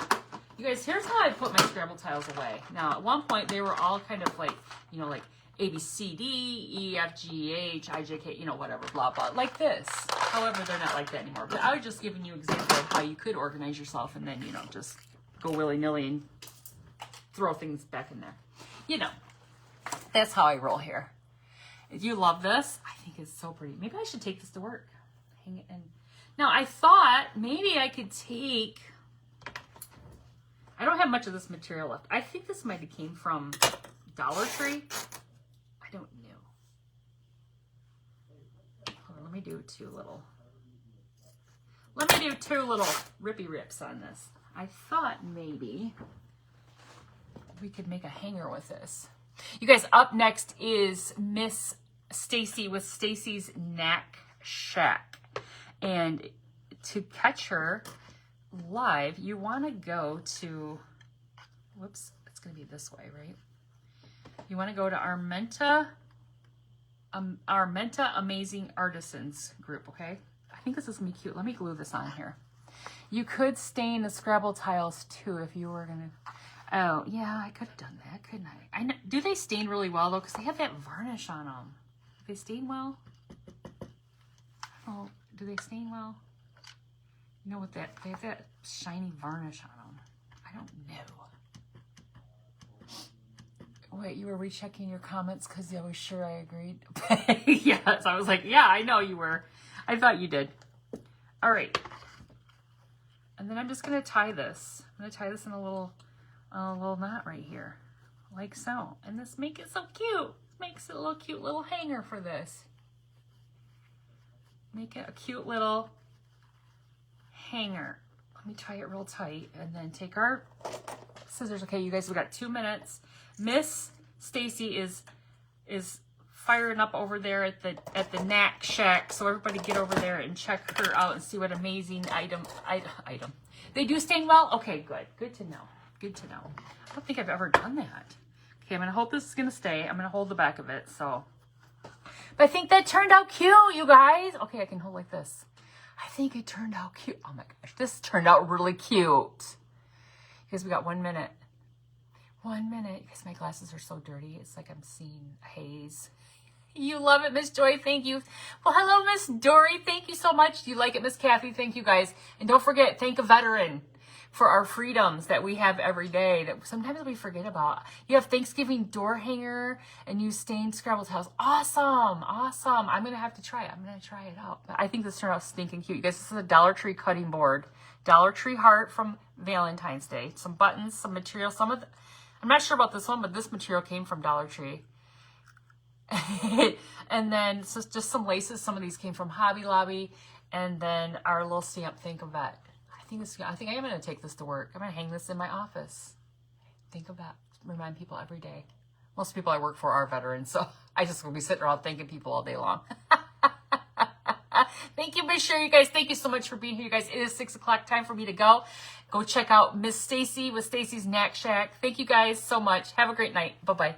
You guys, here's how I put my Scrabble tiles away. Now, at one point, they were all kind of like, you know, like A, B, C, D, E, F, G, H, I, J, K, you know, whatever, blah, blah, like this. However, they're not like that anymore. But I was just giving you an example of how you could organize yourself and then, you know, just go willy-nilly and throw things back in there. You know. That's how I roll here. You love this? I think it's so pretty. Maybe I should take this to work. Hang it in. Now, I thought maybe I could take... I don't have much of this material left. I think this might have came from Dollar Tree. I don't know. Hold on, let me do two little rippy rips on this. I thought maybe we could make a hanger with this. You guys, up next is Miss Stacy with Stacy's Knack Shack. And to catch her live, you want to go to, whoops, it's going to be this way, right? You want to go to Armenta Amazing Artisans group, okay? I think this is going to be cute. Let me glue this on here. You could stain the Scrabble tiles too if you were going to. Oh, yeah, I could have done that, couldn't I? I know, do they stain really well, though? Because they have that varnish on them. Do they stain well? Oh, do they stain well? You know what that, they have that shiny varnish on them. I don't know. Wait, you were rechecking your comments because you were sure I agreed? Yes, I was like, yeah, I know you were. I thought you did. All right. And then I'm just going to tie this. I'm going to tie this in a little knot right here, like so. And this make it so cute. Makes it a little cute little hanger for this. Make it a cute little hanger. Let me tie it real tight and then take our scissors. Okay, you guys, we got 2 minutes. Miss Stacy is firing up over there at the Knack Shack. So everybody get over there and check her out and see what amazing item. They do stain well? Okay, good. Good to know. Good to know. I don't think I've ever done that. Okay, I'm going to hope this is going to stay. I'm going to hold the back of it, so. But I think that turned out cute, you guys. Okay, I can hold like this. I think it turned out cute. Oh my gosh, this turned out really cute. Because we got 1 minute. 1 minute. Because my glasses are so dirty. It's like I'm seeing a haze. You love it, Miss Joy. Thank you. Well, hello, Miss Dory. Thank you so much. Do you like it, Miss Kathy? Thank you, guys. And don't forget, thank a veteran for our freedoms that we have every day that sometimes we forget about. You have Thanksgiving door hanger and you stained Scrabble tiles. Awesome. Awesome. I'm going to have to try it. I'm going to try it out. But I think this turned out stinking cute. You guys, this is a Dollar Tree cutting board. Dollar Tree heart from Valentine's Day. Some buttons, some material. I'm not sure about this one, but this material came from Dollar Tree. And then so just some laces. Some of these came from Hobby Lobby. And then our little stamp, Think of That. I think I am going to take this to work. I'm going to hang this in my office. Think of that. Remind people every day. Most people I work for are veterans, so I just will be sitting around thanking people all day long. Thank you, Miss Sherry, you guys. Thank you so much for being here, you guys. It is 6 o'clock. Time for me to go. Go check out Miss Stacy with Stacy's Knack Shack. Thank you guys so much. Have a great night. Bye-bye.